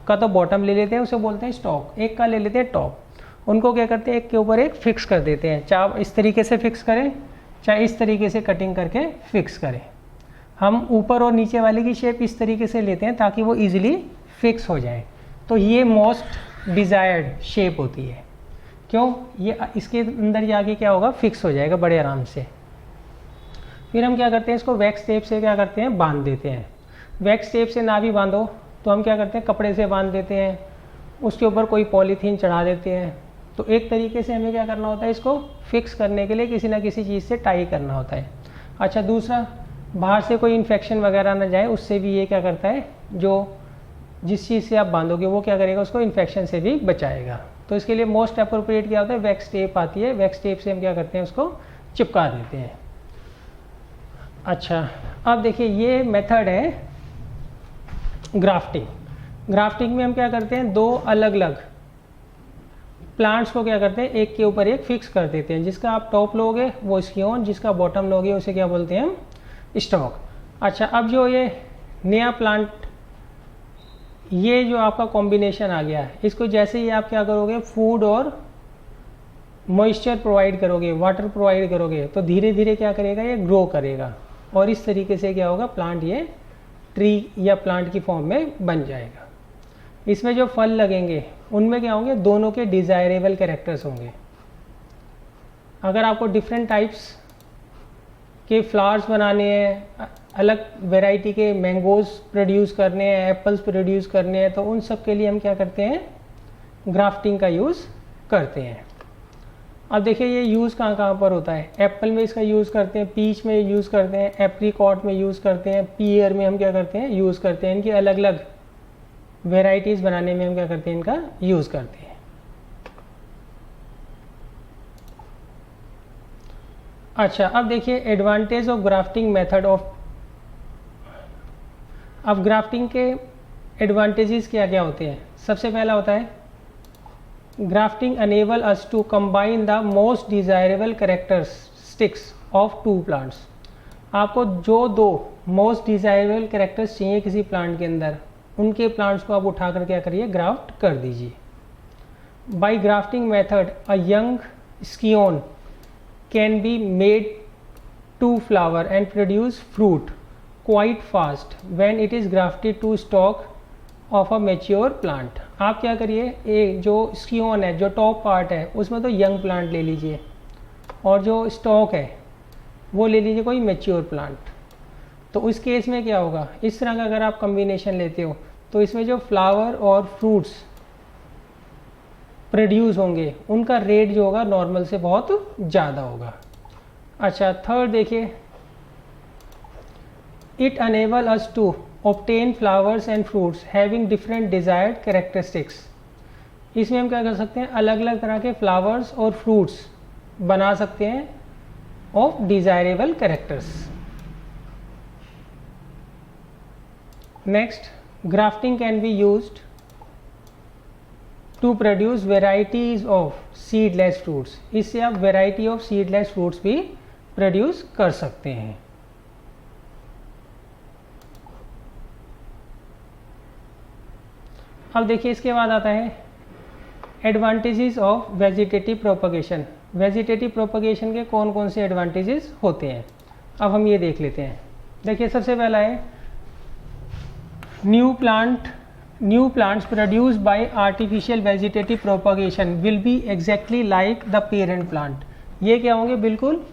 का तो बॉटम ले लेते हैं, उसे बोलते हैं स्टॉक, एक का ले लेते हैं टॉप। उनको क्या करते हैं, एक के ऊपर एक फिक्स कर देते हैं। चाहे इस तरीके से फिक्स करें, चाहे इस तरीके से कटिंग करके फिक्स करें। हम ऊपर और नीचे वाले की शेप इस तरीके से लेते हैं ताकि वो इजीली फिक्स हो जाए। तो ये मोस्ट डिज़ायर्ड शेप होती है। क्यों? ये इसके अंदर जाके क्या होगा, फिक्स हो जाएगा बड़े आराम से। फिर हम क्या करते हैं, इसको वैक्स टेप से क्या करते हैं, बांध देते हैं। वैक्स टेप से ना भी बांधो तो हम क्या करते हैं, कपड़े से बांध देते हैं, उसके ऊपर कोई पॉलीथीन चढ़ा देते हैं। तो एक तरीके से हमें क्या करना होता है, इसको फिक्स करने के लिए किसी ना किसी चीज़ से टाई करना होता है। अच्छा दूसरा, बाहर से कोई इन्फेक्शन वगैरह ना जाए, उससे भी ये क्या करता है, जो जिस चीज़ से आप बांधोगे वो क्या करेगा, उसको इन्फेक्शन से भी बचाएगा। तो इसके लिए मोस्ट अप्रोप्रिएट क्या होता है, वैक्स टेप आती है। वैक्स टेप से हम क्या करते हैं, उसको चिपका देते हैं। अच्छा अब देखिए ये मेथड है ग्राफ्टिंग। ग्राफ्टिंग में हम क्या करते हैं, दो अलग अलग प्लांट्स को क्या करते हैं, एक के ऊपर एक फिक्स कर देते हैं। जिसका आप टॉप लोगे वो स्कियोन, जिसका बॉटम लोगे उसे क्या बोलते हैं हम, स्टॉक। अच्छा अब जो ये नया प्लांट, ये जो आपका कॉम्बिनेशन आ गया है, इसको जैसे ही आप क्या करोगे, फूड और मॉइस्चर प्रोवाइड करोगे, वाटर प्रोवाइड करोगे, तो धीरे धीरे क्या करेगा, ये ग्रो करेगा और इस तरीके से क्या होगा, प्लांट ये ट्री या प्लांट की फॉर्म में बन जाएगा। इसमें जो फल लगेंगे उनमें क्या होंगे, दोनों के डिज़ायरेबल कैरेक्टर्स होंगे। अगर आपको डिफरेंट टाइप्स के फ्लावर्स बनाने हैं, अलग वैरायटी के मैंगोज़ प्रोड्यूस करने हैं, एप्पल्स प्रोड्यूस करने हैं, तो उन सब के लिए हम क्या करते हैं, ग्राफ्टिंग का यूज़ करते हैं। अब देखिए ये यूज़ कहाँ कहाँ पर होता है। एप्पल में इसका यूज़ करते हैं, पीच में यूज़ करते हैं, एप्रीकॉट में यूज़ करते हैं, पीयर में हम क्या करते हैं, यूज़ करते हैं। इनकी अलग अलग वेराइटीज़ बनाने में हम क्या करते हैं, इनका यूज़ करते हैं। अच्छा, अब देखिए advantage of grafting method of. अब ग्राफ्टिंग के एडवांटेजेस क्या क्या होते हैं। सबसे पहला होता है grafting enable us to combine the most desirable characteristics of two plants. आपको जो दो मोस्ट डिज़ायरेबल कैरेक्टर्स चाहिए किसी प्लांट के अंदर, उनके प्लांट्स को आप उठाकर क्या करिए, ग्राफ्ट कर दीजिए। By grafting method a young scion can be made to flower and produce fruit quite fast when it is grafted to stock of a mature plant. आप क्या करिए, एक जो स्कियोन है, जो टॉप पार्ट है, उसमें तो यंग प्लांट ले लीजिए, और जो स्टॉक है वो ले लीजिए कोई मैच्योर प्लांट। तो इस केस में क्या होगा, इस तरह का अगर आप कम्बिनेशन लेते हो तो इसमें जो फ्लावर और फ्रूट्स प्रोड्यूस होंगे उनका रेट जो होगा नॉर्मल से बहुत ज़्यादा होगा। अच्छा, थर्ड देखिए, it enable us to obtain flowers and fruits having different desired characteristics। इसमें हम क्या कर सकते हैं, अलग अलग तरह के फ्लावर्स और फ्रूट्स बना सकते हैं of desirable characters. Next, grafting can be used to produce varieties of seedless fruits. इससे आप वेराइटी ऑफ सीडलेस फ्रूट्स भी प्रोड्यूस कर सकते हैं। अब देखिए इसके बाद आता है advantages of vegetative propagation. Vegetative propagation के कौन कौन से एडवांटेजेस होते हैं, अब हम ये देख लेते हैं। देखिए सबसे पहला है new plants produced by artificial vegetative propagation will be exactly like the parent plant. ये क्या होंगे, बिल्कुल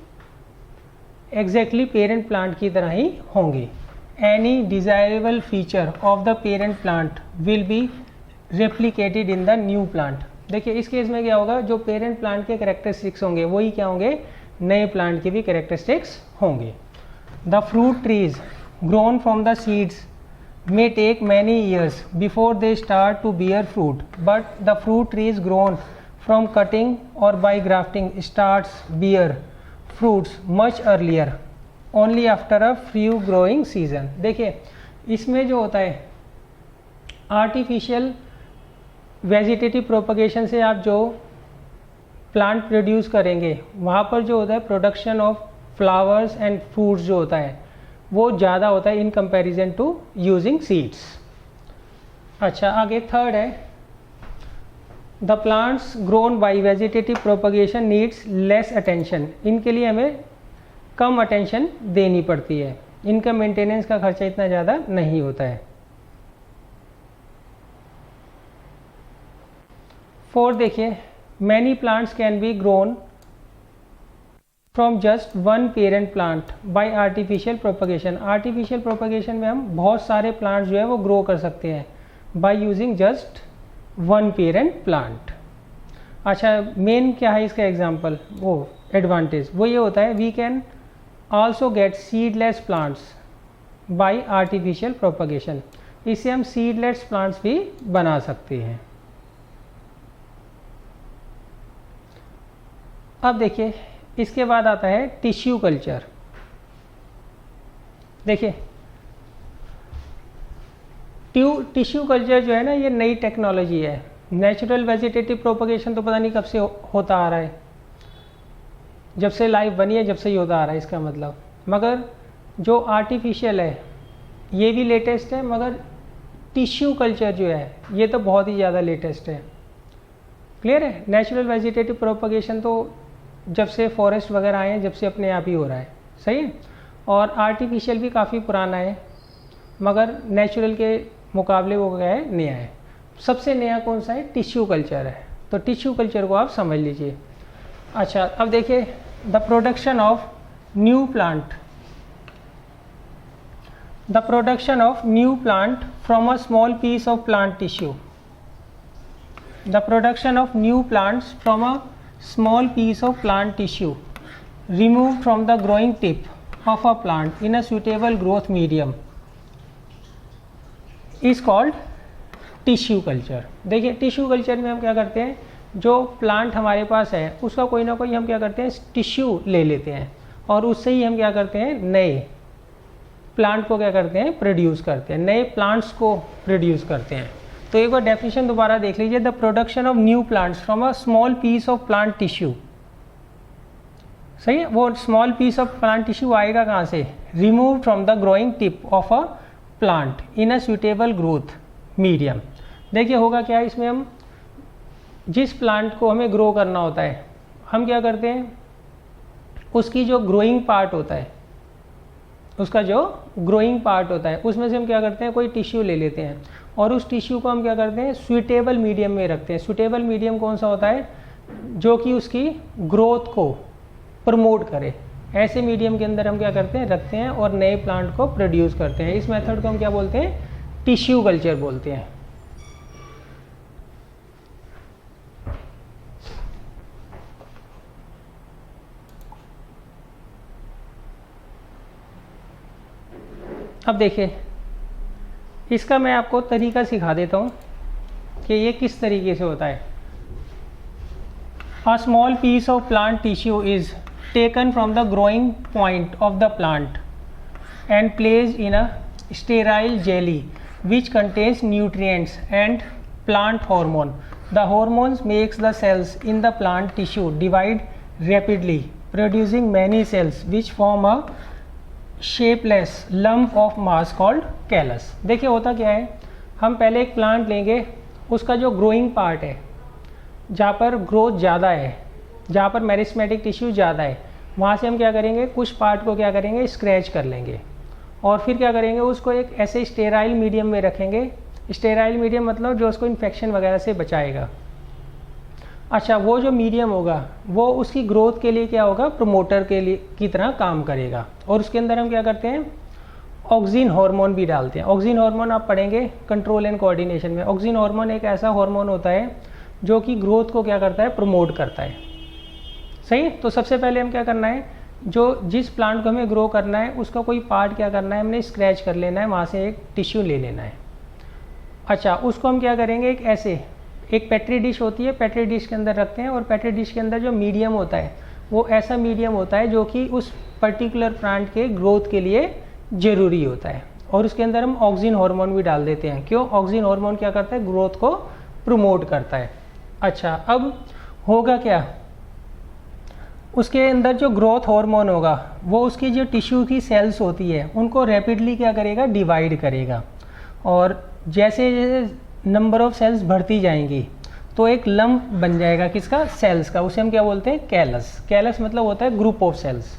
एग्जैक्टली पेरेंट प्लांट की तरह ही होंगे। Any desirable feature of the parent plant will be replicated in the new plant. देखिए इस case में क्या होगा, जो पेरेंट प्लांट के कैरेक्टरिस्टिक्स होंगे वही क्या होंगे, नए प्लांट के भी कैरेक्टरिस्टिक्स होंगे। The fruit trees grown from the seeds may take many years before they start to bear fruit, but the fruit trees grown from cutting or by grafting starts bear fruits much earlier, only after a few growing season। देखिए इसमें जो होता है artificial vegetative propagation से आप जो plant produce करेंगे वहाँ पर जो होता है production of flowers and fruits जो होता है वो ज़्यादा होता है in comparison to using seeds. अच्छा, आगे थर्ड है the plants grown by vegetative propagation needs less attention. इनके लिए हमें कम अटेंशन देनी पड़ती है, इनका मेंटेनेंस का खर्चा इतना ज़्यादा नहीं होता है। फोर्थ देखिए, many plants can B grown from just one parent plant by artificial propagation. Artificial propagation में हम बहुत सारे प्लांट्स जो है वो ग्रो कर सकते हैं by using just one parent plant. अच्छा, मेन क्या है इसका एग्जांपल, वो एडवांटेज वो ये होता है we can also get seedless plants by artificial propagation. इससे हम सीडलेस प्लांट्स भी बना सकते हैं। अब देखिए इसके बाद आता है टिश्यू कल्चर। देखिए टिश्यू कल्चर जो है ना, ये नई टेक्नोलॉजी है। नेचुरल वेजिटेटिव प्रोपगेशन तो पता नहीं कब से होता आ रहा है, जब से लाइफ बनी है जब से ही होता आ रहा है इसका मतलब। मगर जो आर्टिफिशियल है ये भी लेटेस्ट है, मगर टिश्यू कल्चर जो है ये तो बहुत ही ज़्यादा लेटेस्ट है। क्लियर है, नेचुरल वेजिटेटिव प्रोपगेशन तो जब से फॉरेस्ट वगैरह आए हैं जब से अपने आप ही हो रहा है, सही है। और आर्टिफिशियल भी काफ़ी पुराना है, मगर नेचुरल के मुकाबले वो क्या है, नया है। सबसे नया कौन सा है? टिश्यू कल्चर है। तो टिश्यू कल्चर को आप समझ लीजिए। अच्छा, अब देखिए the production of new plant, the production of new plant from a small piece of plant tissue, the production of new plants from a small piece of plant tissue removed from the growing tip of a plant in a suitable growth medium is called tissue culture। देखिए tissue culture में हम क्या करते हैं, जो plant हमारे पास है उसका कोई ना कोई हम क्या करते हैं टिश्यू ले लेते हैं और उससे ही हम क्या करते हैं नए प्लांट को क्या करते हैं प्रोड्यूस करते हैं, नए प्लांट्स को प्रोड्यूस करते हैं। तो एक बार डेफिनेशन दोबारा देख लीजिए, the production of new plants from a small piece of plant tissue. सही है, वो small piece of plant tissue आएगा कहाँ से? Remove from the growing tip of a plant in a suitable growth medium. देखिए होगा क्या, इसमें हम जिस प्लांट को हमें ग्रो करना होता है हम क्या करते हैं, उसकी जो ग्रोइंग पार्ट होता है, उसका जो ग्रोइंग पार्ट होता है उसमें से हम क्या करते हैं कोई टिश्यू ले लेते हैं और उस टिश्यू को हम क्या करते हैं सुटेबल मीडियम में रखते हैं। सुटेबल मीडियम कौन सा होता है? जो कि उसकी ग्रोथ को प्रमोट करे, ऐसे मीडियम के अंदर हम क्या करते हैं रखते हैं और नए प्लांट को प्रोड्यूस करते हैं। इस मेथड को हम क्या बोलते हैं? टिश्यू कल्चर बोलते हैं। अब देखिए इसका मैं आपको तरीका सिखा देता हूँ कि ये किस तरीके से होता है। A small piece of plant tissue is taken from the growing point of the plant and placed in a sterile jelly which contains nutrients and plant hormone. The hormones makes the cells in the plant tissue divide rapidly, producing many cells which form a shapeless lump of mass called callus। देखिए होता क्या है, हम पहले एक plant लेंगे, उसका जो ग्रोइंग पार्ट है जहाँ पर ग्रोथ ज़्यादा है, जहाँ पर मेरिस्मेटिक टिश्यू ज़्यादा है, वहाँ से हम क्या करेंगे कुछ पार्ट को क्या करेंगे स्क्रैच कर लेंगे और फिर क्या करेंगे उसको एक ऐसे स्टेराइल मीडियम में रखेंगे। स्टेराइल मीडियम मतलब जो उसको इन्फेक्शन वगैरह से बचाएगा। अच्छा, वो जो मीडियम होगा वो उसकी ग्रोथ के लिए क्या होगा प्रमोटर के लिए की तरह काम करेगा और उसके अंदर हम क्या करते हैं ऑक्सिन हार्मोन भी डालते हैं। ऑक्सिन हार्मोन आप पढ़ेंगे कंट्रोल एंड कोऑर्डिनेशन में। ऑक्सिन हार्मोन एक ऐसा हार्मोन होता है जो कि ग्रोथ को क्या करता है प्रमोट करता है। सही। तो सबसे पहले हम क्या करना है, जो जिस प्लांट को हमें ग्रो करना है उसका कोई पार्ट क्या करना है हमने स्क्रैच कर लेना है, वहाँ से एक टिश्यू ले लेना है। अच्छा, उसको हम क्या करेंगे एक ऐसे एक पेट्री डिश होती है, पेट्री डिश के अंदर रखते हैं और पेट्री डिश के अंदर जो मीडियम होता है वो ऐसा मीडियम होता है जो कि उस पर्टिकुलर प्लांट के ग्रोथ के लिए ज़रूरी होता है और उसके अंदर हम ऑक्सिन हार्मोन भी डाल देते हैं। क्यों? ऑक्सिन हार्मोन क्या करता है ग्रोथ को प्रमोट करता है। अच्छा, अब होगा क्या, उसके अंदर जो ग्रोथ हार्मोन होगा वो उसकी जो टिश्यू की सेल्स होती है उनको रैपिडली क्या करेगा डिवाइड करेगा और जैसे जैसे नंबर ऑफ सेल्स बढ़ती जाएंगी तो एक लंप बन जाएगा किसका सेल्स का, उसे हम क्या बोलते हैं कैलस। कैलस मतलब होता है ग्रुप ऑफ सेल्स।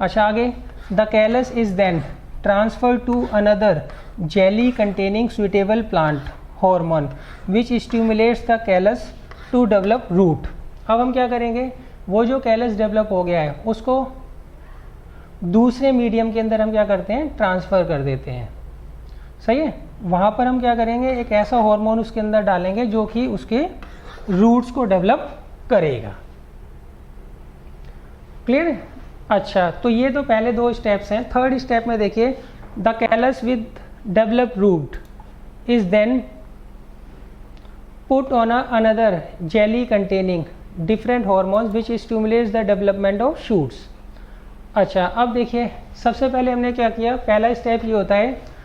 अच्छा, आगे the callus is then transfer to another jelly containing suitable plant hormone which stimulates the callus to develop root. अब हम क्या करेंगे, वो जो कैलस डेवलप हो गया है उसको दूसरे मीडियम के अंदर हम क्या करते हैं ट्रांसफ़र कर देते हैं। सही है, वहाँ पर हम क्या करेंगे एक ऐसा हार्मोन उसके अंदर डालेंगे जो कि उसके रूट्स को डेवलप करेगा। क्लियर है? अच्छा, तो ये तो पहले दो स्टेप्स हैं। थर्ड स्टेप में देखिए, the callus with develop root is then put on another jelly containing different hormones which stimulates the development of shoots. अच्छा, अब देखिए सबसे पहले हमने क्या किया, पहला स्टेप ये होता है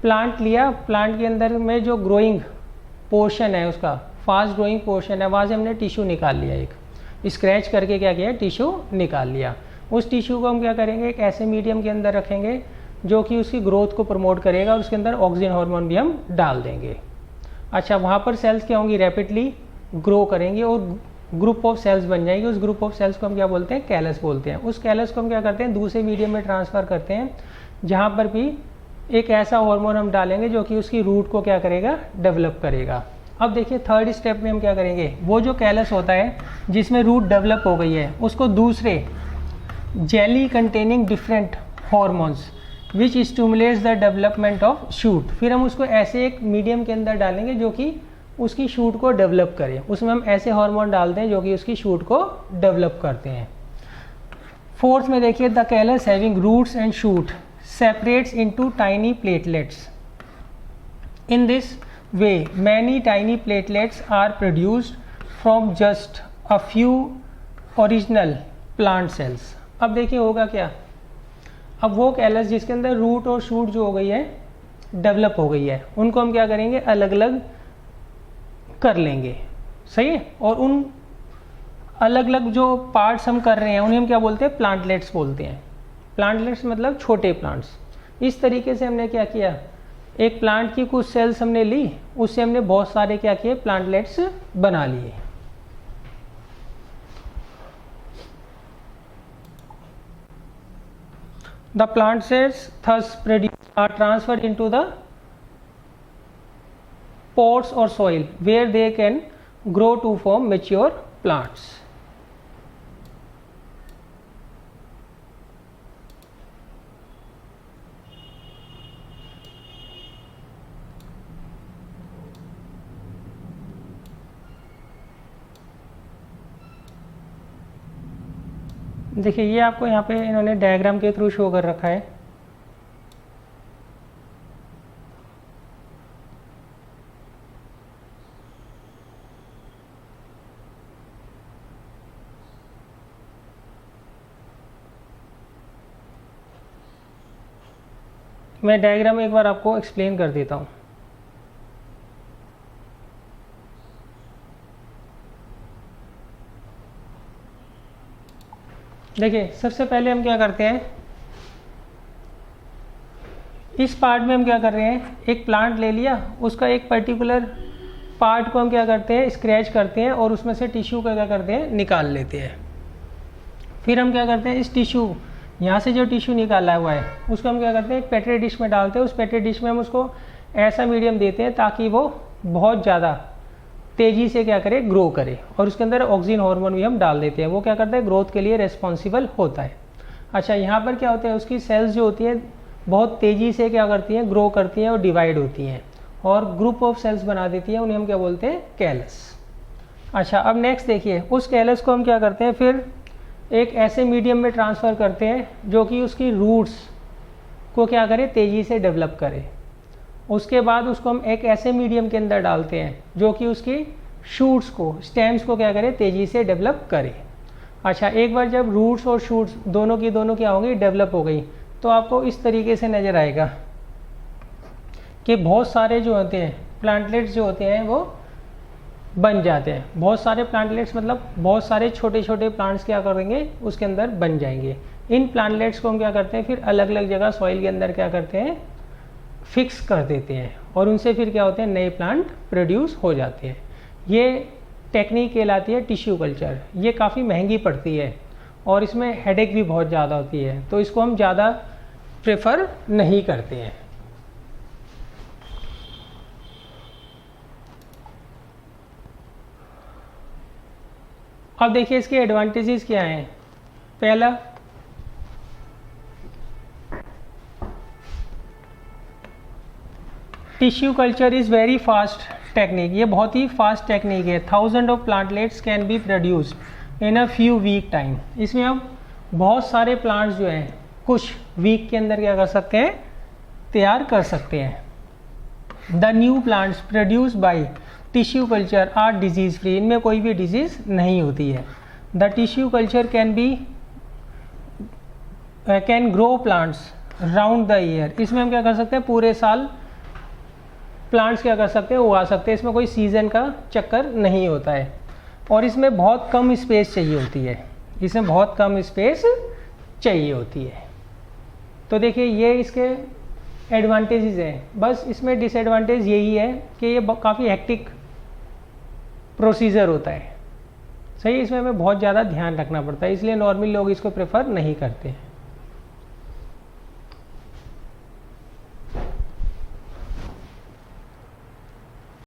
प्लांट लिया, प्लांट के अंदर में जो ग्रोइंग पोर्शन है उसका फास्ट ग्रोइंग पोर्शन है वहाँ से हमने टिश्यू निकाल लिया, एक स्क्रैच करके क्या किया टिश्यू निकाल लिया। उस टिश्यू को हम क्या करेंगे एक ऐसे मीडियम के अंदर रखेंगे जो कि उसकी ग्रोथ को प्रमोट करेगा और उसके अंदर ऑक्सीजन हार्मोन भी हम डाल देंगे। अच्छा, वहाँ पर सेल्स क्या होंगी रैपिडली ग्रो करेंगी और ग्रुप ऑफ सेल्स बन जाएगी। उस ग्रुप ऑफ सेल्स को हम क्या बोलते हैं कैलस बोलते हैं। उस कैलस को हम क्या करते हैं दूसरे मीडियम में ट्रांसफ़र करते हैं जहाँ पर भी एक ऐसा हार्मोन हम डालेंगे जो कि उसकी रूट को क्या करेगा डेवलप करेगा। अब देखिए थर्ड स्टेप में हम क्या करेंगे, वो जो कैलस होता है जिसमें रूट डेवलप हो गई है उसको दूसरे jelly containing different hormones which stimulates the development of shoot, फिर हम उसको ऐसे एक मीडियम के अंदर डालेंगे जो कि उसकी शूट को डेवलप करे। उसमें हम ऐसे हार्मोन डालते हैं जो कि उसकी शूट को डेवलप करते हैं। फोर्थ में देखिए the callus having roots and shoot separates into tiny platelets. In this way many tiny platelets are produced from just a few original plant cells. अब देखिए होगा क्या, अब वो कैलस जिसके अंदर रूट और शूट जो हो गई है डेवलप हो गई है, उनको हम क्या करेंगे अलग अलग कर लेंगे, सही है। और उन अलग अलग जो पार्ट्स हम कर रहे हैं उन्हें हम क्या बोलते हैं, प्लांटलेट्स बोलते हैं। प्लांटलेट्स मतलब छोटे प्लांट्स। इस तरीके से हमने क्या किया, एक प्लांट की कुछ सेल्स हमने ली, उससे हमने बहुत सारे क्या किए, प्लांटलेट्स बना लिए। The plant cells thus produced are transferred into the pots or soil where they can grow to form mature plants. देखिए ये आपको यहाँ पे इन्होंने डायग्राम के थ्रू शो कर रखा है। मैं डायग्राम एक बार आपको एक्सप्लेन कर देता हूँ। देखिए सबसे पहले हम क्या करते हैं, इस पार्ट में हम क्या कर रहे हैं, एक प्लांट ले लिया, उसका एक पर्टिकुलर पार्ट को हम क्या करते हैं, स्क्रैच करते हैं और उसमें से टिश्यू का क्या करते हैं, निकाल लेते हैं। फिर हम क्या करते हैं, इस टिश्यू यहाँ से जो टिश्यू निकाला हुआ है उसको हम क्या करते हैं, एक पेट्री डिश में डालते हैं। उस पेट्री डिश में हम उसको ऐसा मीडियम देते हैं ताकि वो बहुत ज़्यादा तेज़ी से क्या करे, ग्रो करे। और उसके अंदर ऑक्सीजन हार्मोन भी हम डाल देते हैं, वो क्या करता है, ग्रोथ के लिए रिस्पॉन्सिबल होता है। अच्छा यहाँ पर क्या होता है, उसकी सेल्स जो होती हैं बहुत तेज़ी से क्या करती हैं, ग्रो करती हैं और डिवाइड होती हैं और ग्रुप ऑफ सेल्स बना देती हैं, उन्हें हम क्या बोलते हैं, कैलस। अच्छा अब नेक्स्ट देखिए, उस कैलस को हम क्या करते हैं, फिर एक ऐसे मीडियम में ट्रांसफ़र करते हैं जो कि उसकी रूट्स को क्या करे, तेज़ी से डेवलप करे। उसके बाद उसको हम एक ऐसे मीडियम के अंदर डालते हैं जो कि उसकी शूट्स को, स्टेम्स को क्या करे, तेज़ी से डेवलप करे। अच्छा एक बार जब रूट्स और शूट्स दोनों की क्या होंगी, डेवलप हो गई, तो आपको इस तरीके से नज़र आएगा कि बहुत सारे जो होते हैं प्लांटलेट्स जो होते हैं वो बन जाते हैं। बहुत सारे प्लांटलेट्स मतलब बहुत सारे छोटे छोटे प्लांट्स क्या करेंगे, उसके अंदर बन जाएंगे। इन प्लांटलेट्स को हम क्या करते हैं, फिर अलग अलग जगह सॉइल के अंदर क्या करते हैं, फिक्स कर देते हैं और उनसे फिर क्या होते हैं, नए प्लांट प्रोड्यूस हो जाते हैं। ये टेक्निक कहलाती है टिश्यू कल्चर। ये काफ़ी महंगी पड़ती है और इसमें हेडेक भी बहुत ज़्यादा होती है, तो इसको हम ज़्यादा प्रेफर नहीं करते हैं। अब देखिए इसके एडवांटेजेस क्या हैं। पहला, tissue culture is very fast technique. ये बहुत ही फास्ट टेक्निक है। 1000 of plantlets can be produced in a few week time. इसमें हम बहुत सारे प्लांट्स जो हैं कुछ वीक के अंदर क्या कर सकते हैं, तैयार कर सकते हैं। The new plants produce by tissue culture are disease free. इनमें कोई भी डिजीज़ नहीं होती है। The tissue culture can grow plants round the year. इसमें हम क्या कर सकते हैं, पूरे साल प्लांट्स क्या कर सकते हैं, उगा सकते हैं। इसमें कोई सीज़न का चक्कर नहीं होता है और इसमें बहुत कम स्पेस चाहिए होती है। इसमें बहुत कम स्पेस चाहिए होती है। तो देखिए ये इसके एडवांटेजेस हैं। बस इसमें डिसएडवांटेज यही है कि ये काफ़ी हेक्टिक प्रोसीजर होता है। सही, इसमें हमें बहुत ज़्यादा ध्यान रखना पड़ता है, इसलिए नॉर्मल लोग इसको प्रेफर नहीं करते हैं।